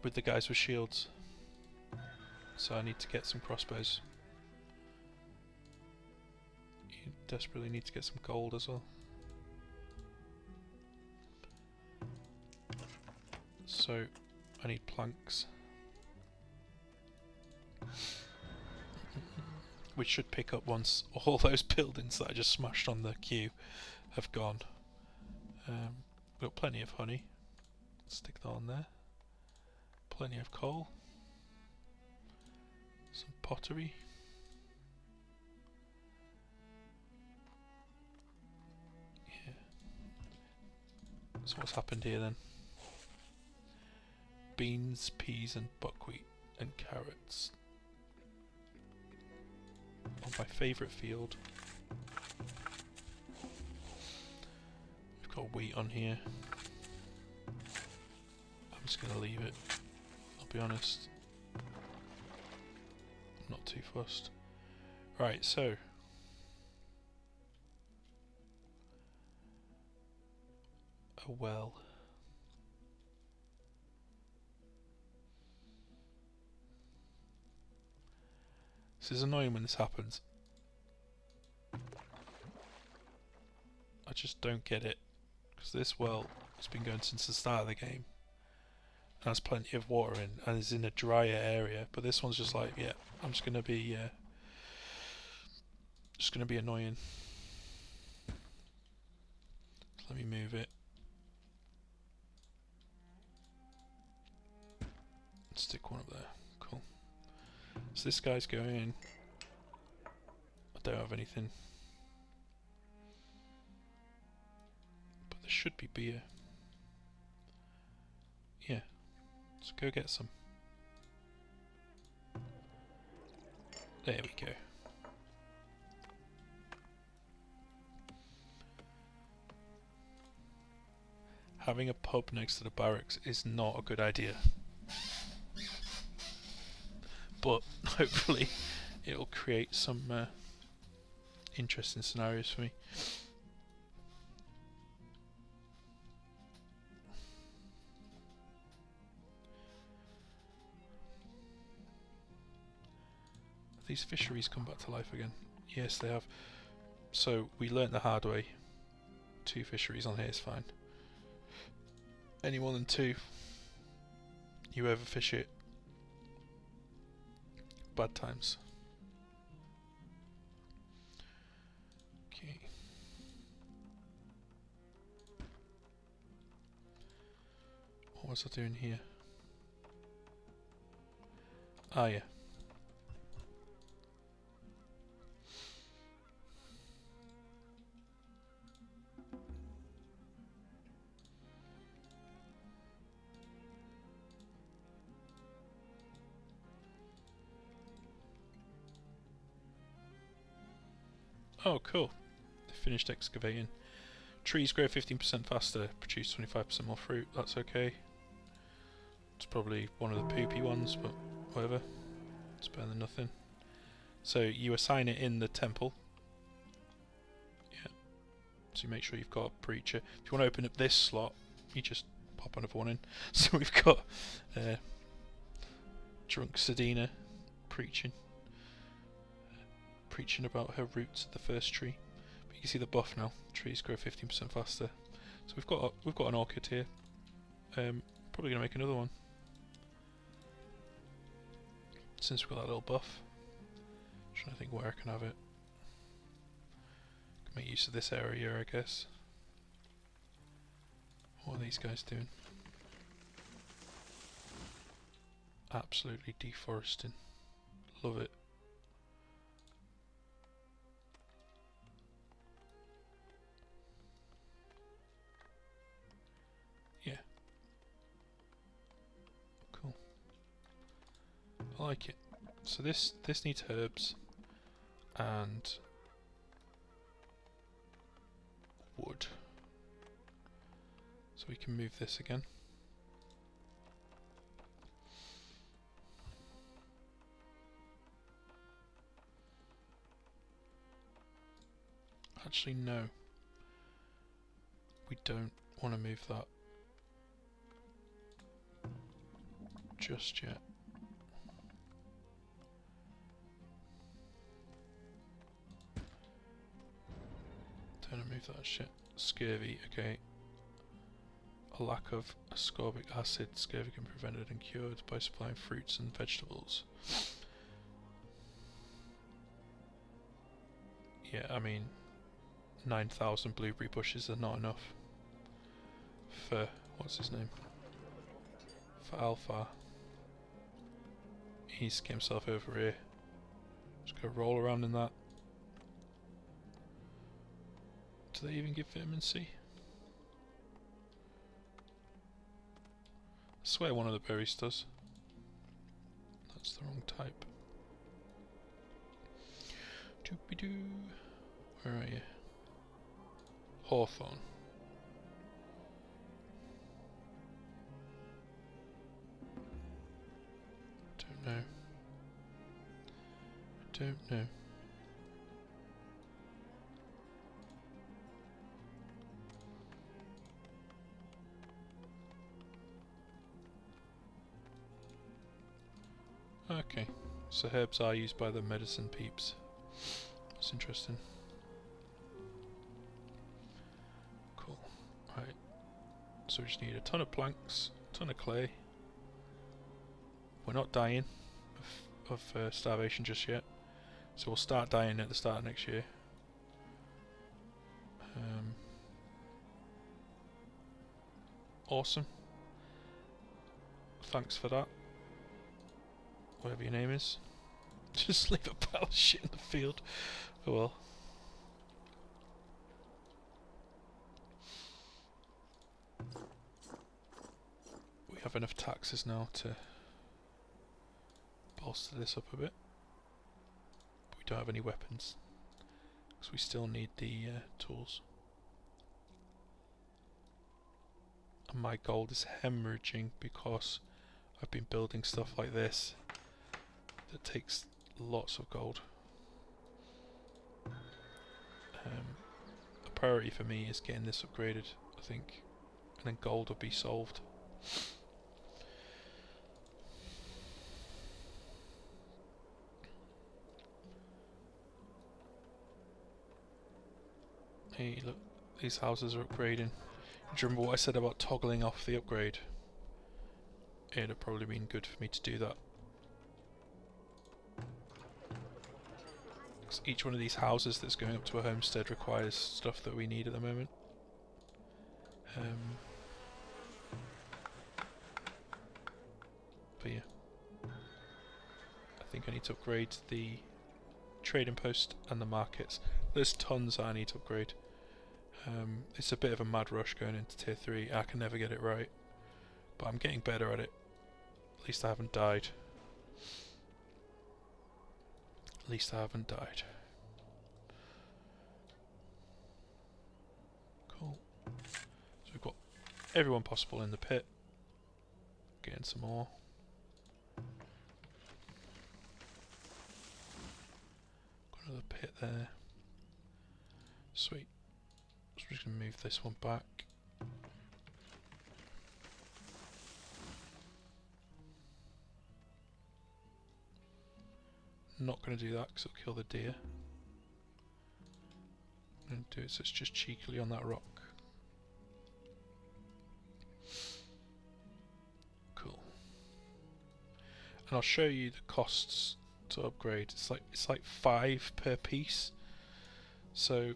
with the guys with shields. So I need to get some crossbows. You desperately need to get some gold as well. So I need planks. Which should pick up once all those buildings that I just smashed on the queue have gone. We've got plenty of honey. Stick that on there. Plenty of coal. Some pottery. Yeah. So what's happened here then? Beans, peas and buckwheat and carrots. On my favourite field. We've got wheat on here. I'm just going to leave it. I'll be honest. I'm not too fussed. Right, so. A well. This is annoying when this happens. I just don't get it. Because this well has been going since the start of the game. And has plenty of water in and is in a drier area. But this one's just like, yeah, I'm just gonna be annoying. So let me move it. Stick one up there. Cool. So this guy's going don't have anything. But there should be beer. Yeah, let's go get some. There we go. Having a pub next to the barracks is not a good idea. But hopefully it'll create some interesting scenarios for me. Have these fisheries come back to life again? Yes, they have. So we learnt the hard way. 2 fisheries on here is fine. Any more than 2, you overfish it. Bad times. Okay. What was I doing here? Ah, yeah. Oh, cool. They finished excavating. Trees grow 15% faster, produce 25% more fruit. That's okay. It's probably one of the poopy ones, but whatever. It's better than nothing. So you assign it in the temple. Yeah. So you make sure you've got a preacher. If you want to open up this slot, you just pop another one in. So we've got drunk Sedina preaching about her roots at the first tree. But you can see the buff now. Trees grow 15% faster. So we've got an orchid here. Probably gonna make another one since we've got that little buff. Trying to think where I can have it. Can make use of this area, I guess. What are these guys doing? Absolutely deforesting. Love it. Yeah. Cool. I like it. So this needs herbs and wood. So we can move this again. Actually, no. We don't want to move that just yet. Don't want to move that shit. Scurvy, okay. A lack of ascorbic acid. Scurvy can be prevented and cured by supplying fruits and vegetables. Yeah, I mean, 9,000 blueberry bushes are not enough for, what's his name? For Alpha. He's get himself over here. Just go roll around in that. Do they even give vitamin C? I swear one of the berries does. That's the wrong type. Doopy-doo. Where are you? Hawthorn. Don't know. I don't know. Okay, so herbs are used by the medicine peeps. That's interesting. Cool. Right. So we just need a ton of planks, a ton of clay. We're not dying of starvation just yet, so we'll start dying at the start of next year. Awesome. Thanks for that. Whatever your name is. Just leave a pile of shit in the field. Oh well. We have enough taxes now to bolster this up a bit. But we don't have any weapons. Because we still need the tools. And my gold is hemorrhaging because I've been building stuff like this that takes lots of gold. A priority for me is getting this upgraded, I think, and then gold will be solved. Hey, look, these houses are upgrading. Do you remember what I said about toggling off the upgrade? It'd have probably been good for me to do that. Because each one of these houses that's going up to a homestead requires stuff that we need at the moment. But yeah. I think I need to upgrade the trading post and the markets. There's tons I need to upgrade. It's a bit of a mad rush going into tier 3. I can never get it right. But I'm getting better at it. At least I haven't died. At least I haven't died. Cool. So we've got everyone possible in the pit. Getting some more. Got another pit there. Sweet. So I'm just going to move this one back. Not going to do that because it'll kill the deer. I'm going to do it so it's just cheekily on that rock. Cool. And I'll show you the costs to upgrade. It's like 5 per piece. So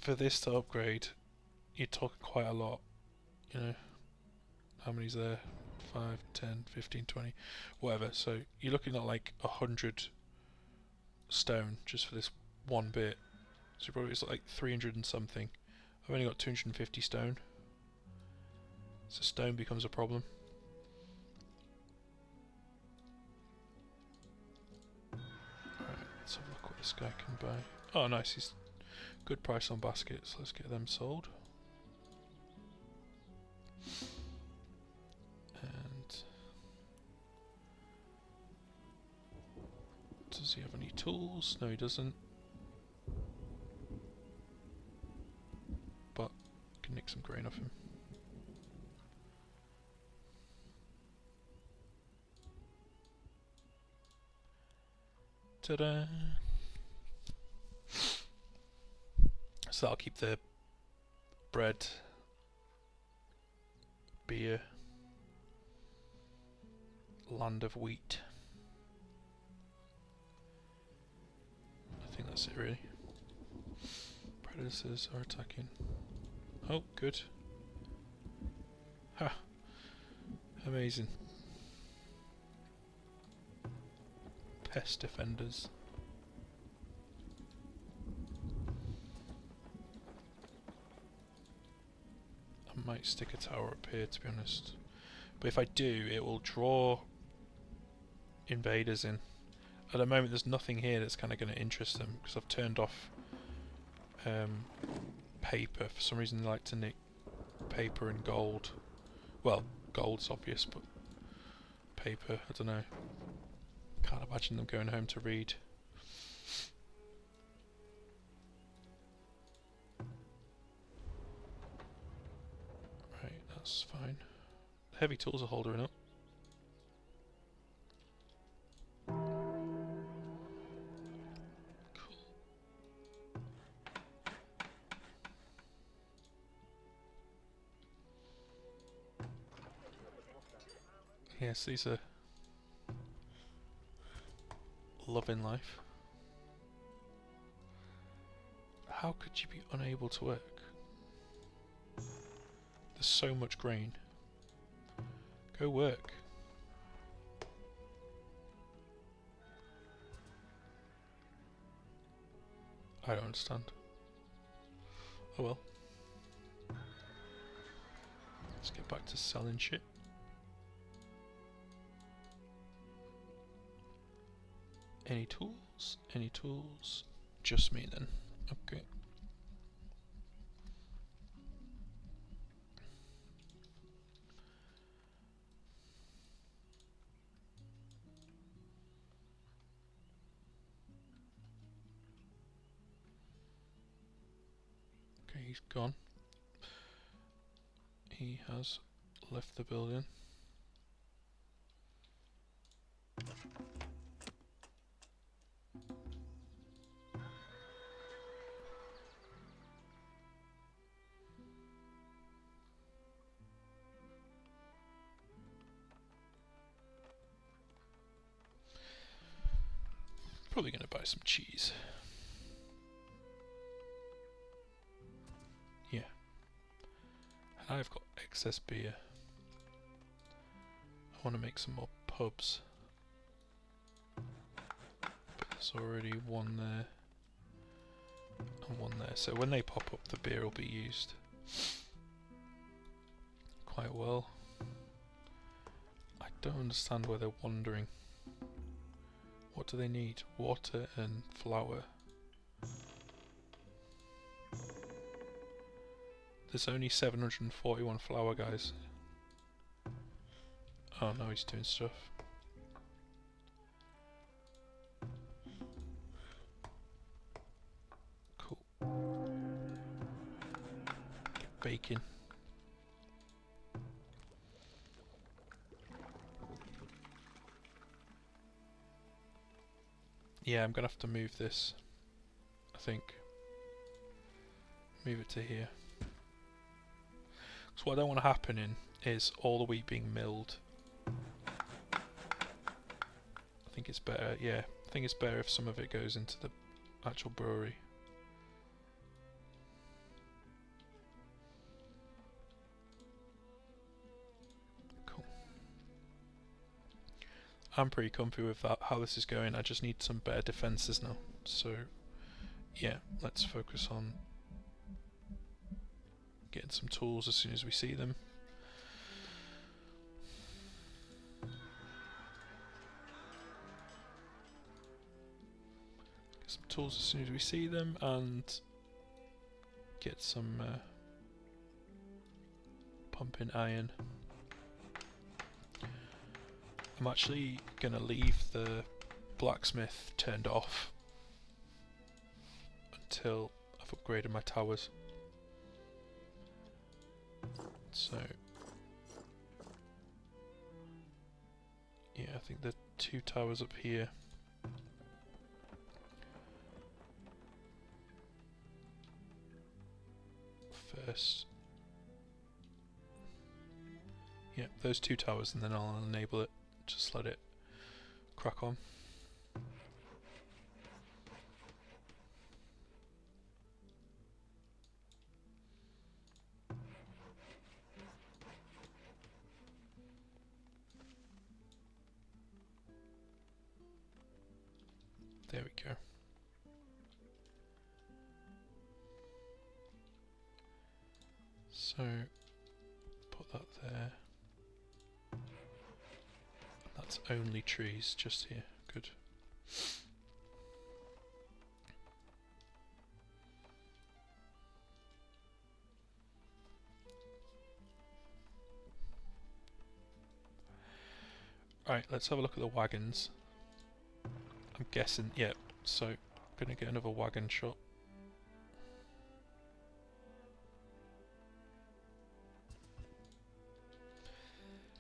for this to upgrade, you're talking quite a lot. You know, how many's there? 5, 10, 15, 20, whatever. So you're looking at like 100 stone just for this one bit. So probably it's like 300 and something. I've only got 250 stone. So stone becomes a problem. Alright, let's have a look what this guy can buy. Oh nice, he's good price on baskets. Let's get them sold. Does he have any tools? No, he doesn't. But I can nick some grain off him. Ta-da! So that'll keep the bread, beer, land of wheat. I think that's it really. Predators are attacking. Oh, good. Ha! Amazing. Pest defenders. I might stick a tower up here to be honest. But if I do, it will draw invaders in. At the moment there's nothing here that's kind of going to interest them because I've turned off paper. For some reason they like to nick paper and gold. Well, gold's obvious, but paper, I don't know. Can't imagine them going home to read. Right, that's fine. Heavy tools are holding up. Yes, these are loving life. How could you be unable to work? There's so much grain. Go work. I don't understand. Oh well. Let's get back to selling shit. Any tools? Any tools? Just me then. Okay. Okay, he's gone. He has left the building. Probably going to buy some cheese. Yeah. And I've got excess beer. I want to make some more pubs. But there's already one there. And one there. So when they pop up, the beer will be used quite well. I don't understand why they're wandering. What do they need? Water and flour. There's only 741 flour, guys. Oh no, he's doing stuff. Cool. Get bacon. Yeah, I'm gonna have to move this. I think. Move it to here. So what I don't want to happen is all the wheat being milled. I think it's better, yeah. I think it's better if some of it goes into the actual brewery. Cool. I'm pretty comfy with that, how this is going. I just need some better defences now. So, yeah, let's focus on getting some tools as soon as we see them. Get some tools as soon as we see them, and get some pumping iron. I'm actually going to leave the blacksmith turned off until I've upgraded my towers. So, yeah, I think the 2 towers up here. First. Yeah, those 2 towers, and then I'll enable it. Just let it crack on. There we go. So, put that there. That's only trees just here. Good. Alright, let's have a look at the wagons. I'm guessing, yeah, so gonna get another wagon shot.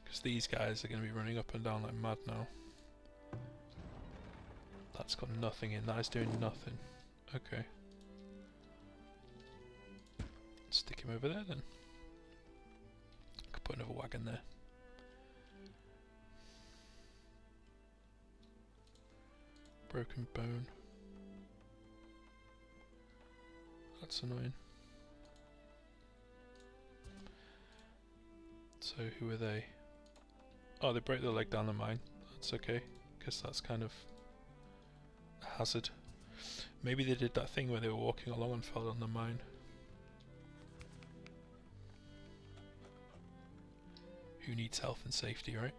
Because these guys are gonna be running up and down like mad now. That's got nothing in, that is doing nothing. Okay. Stick him over there then. Could put another wagon there. Broken bone. That's annoying. So who are they? Oh, they break their leg down the mine. That's okay. Guess that's kind of a hazard. Maybe they did that thing where they were walking along and fell on the mine. Who needs health and safety, right?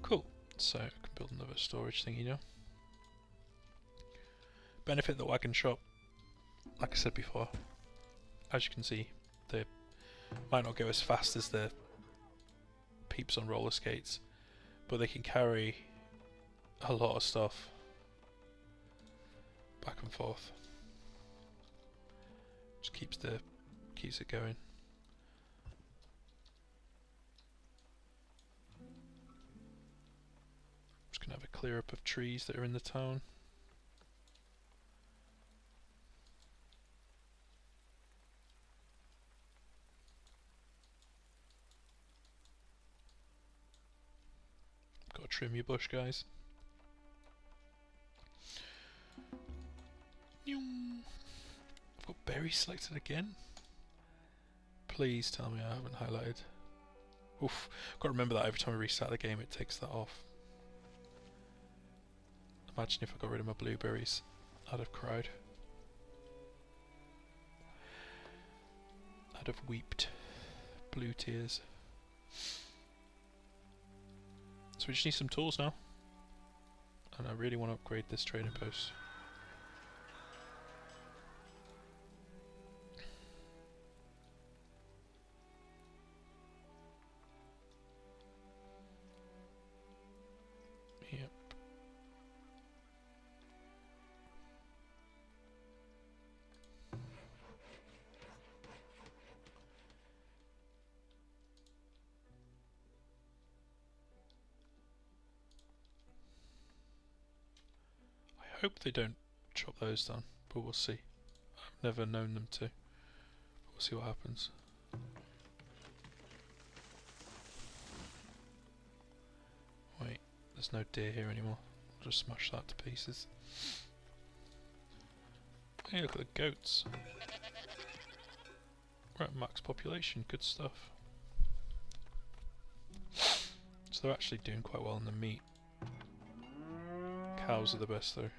Cool. So I can build another storage thingy now. Benefit of the wagon shop, like I said before, as you can see, they might not go as fast as the peeps on roller skates, but they can carry a lot of stuff back and forth. Just keeps it going. Just gonna have a clear up of trees that are in the town. Gotta trim your bush, guys. I've got berries selected again. Please tell me I haven't highlighted. Oof, gotta remember that every time I restart the game it takes that off. Imagine if I got rid of my blueberries. I'd have cried. I'd have weeped blue tears. So we just need some tools now. And I really want to upgrade this trading post. Yep. I hope they don't chop those down, but we'll see. I've never known them to. We'll see what happens. Wait, there's no deer here anymore. I'll just smash that to pieces. Hey, look at the goats. Right, max population, good stuff. So they're actually doing quite well in the meat. Cows are the best though.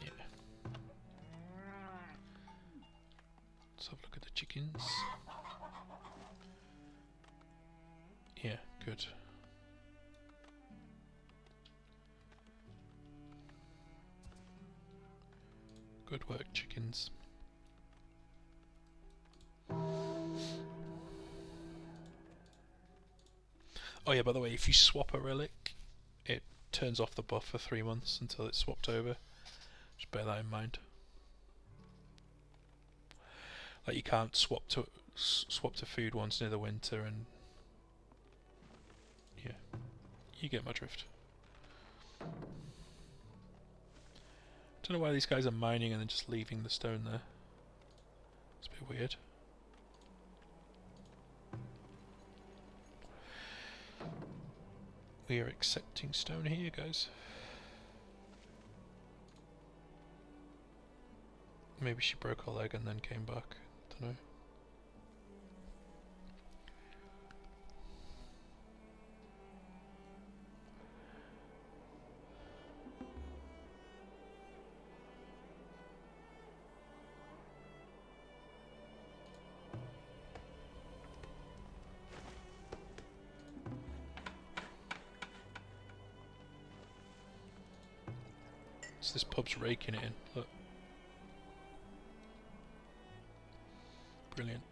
Yeah. Let's have a look at the chickens. Yeah, good. Good work, chickens. Oh yeah, by the way, if you swap a relic, it turns off the buff for 3 months until it's swapped over. Just bear that in mind. Like you can't swap to food once near the winter, and yeah, you get my drift. Don't know why these guys are mining and then just leaving the stone there. It's a bit weird. We are accepting stone here, guys. Maybe she broke her leg and then came back. Don't know. So this pub's raking it in. Look. Brilliant.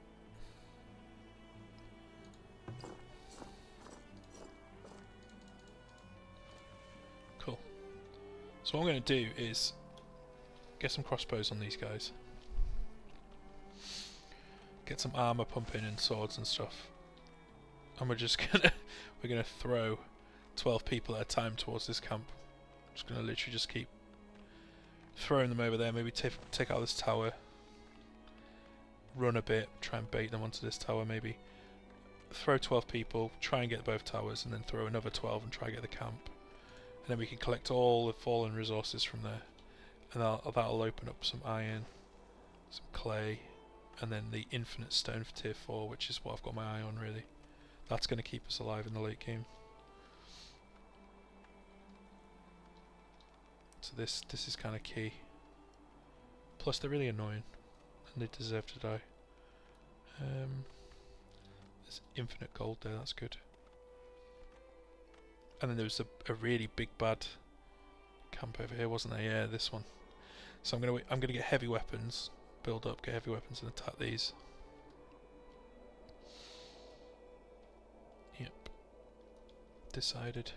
Cool. So what I'm going to do is get some crossbows on these guys. Get some armor pumping and swords and stuff. And we're just gonna throw 12 people at a time towards this camp. Just gonna literally just keep throwing them over there. Maybe take out this tower. Run a bit, try and bait them onto this tower maybe. Throw 12 people, try and get both towers, and then throw another 12 and try and get the camp. and then we can collect all the fallen resources from there, and that'll open up some iron, some clay, and then the infinite stone for tier 4, which is what I've got my eye on really. That's going to keep us alive in the late game. So this is kind of key. Plus they're really annoying, and they deserve to die. There's infinite gold there, that's good. And then there was a really big bad camp over here, wasn't there? Yeah, this one. So I'm gonna get heavy weapons, build up, get heavy weapons, and attack these. Yep. Decided.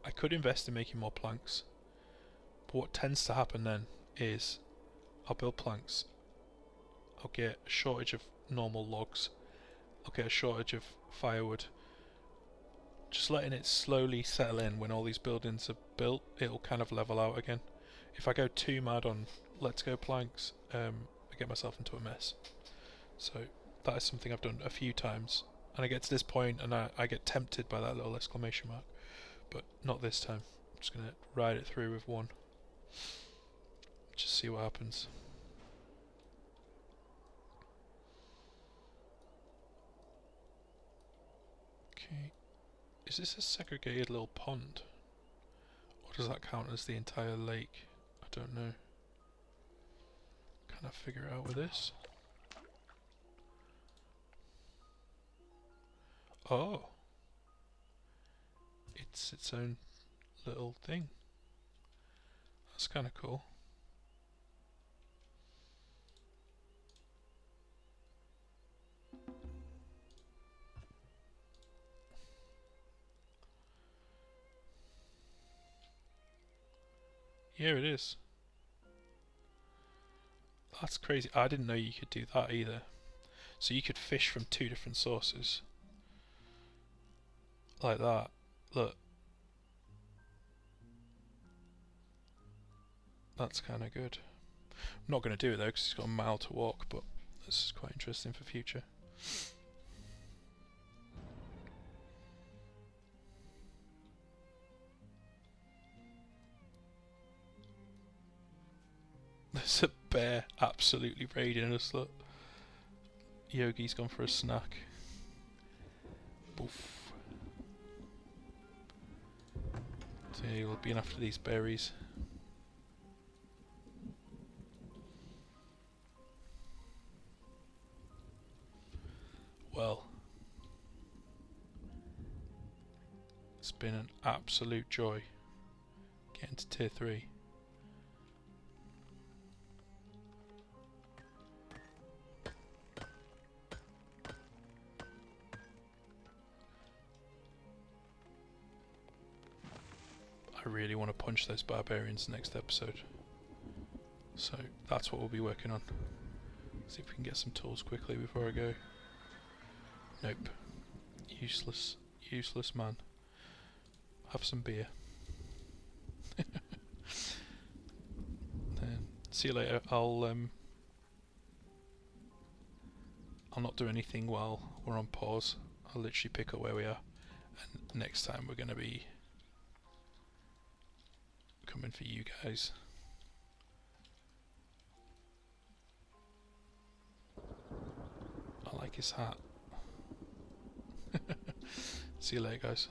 I could invest in making more planks, but what tends to happen then is I'll build planks, I'll get a shortage of normal logs, I'll get a shortage of firewood. Just letting it slowly settle in when all these buildings are built, it'll kind of level out again. If I go too mad on let's go planks, I get myself into a mess. So that is something I've done a few times, and I get to this point and I get tempted by that little exclamation mark. But not this time. I'm just going to ride it through with one. Just see what happens. Okay. Is this a segregated little pond? Or does that count as the entire lake? I don't know. Can I figure it out with this? Oh! It's its own little thing. That's kind of cool. Yeah, it is. That's crazy. I didn't know you could do that either. So you could fish from 2 different sources. Like that. Look. That's kind of good. I'm not going to do it though because it's got a mile to walk, but this is quite interesting for future. There's a bear absolutely raiding us, look. Yogi's gone for a snack. Boof. So yeah, we'll be in after these berries. Well, it's been an absolute joy getting to tier 3. I really want to punch those barbarians next episode. So that's what we'll be working on. See if we can get some tools quickly before I go. Nope. Useless. Useless man. Have some beer. Then see you later. I'll not do anything while we're on pause. I'll literally pick up where we are, and next time we're going to be coming for you guys. I like his hat. See you later, guys.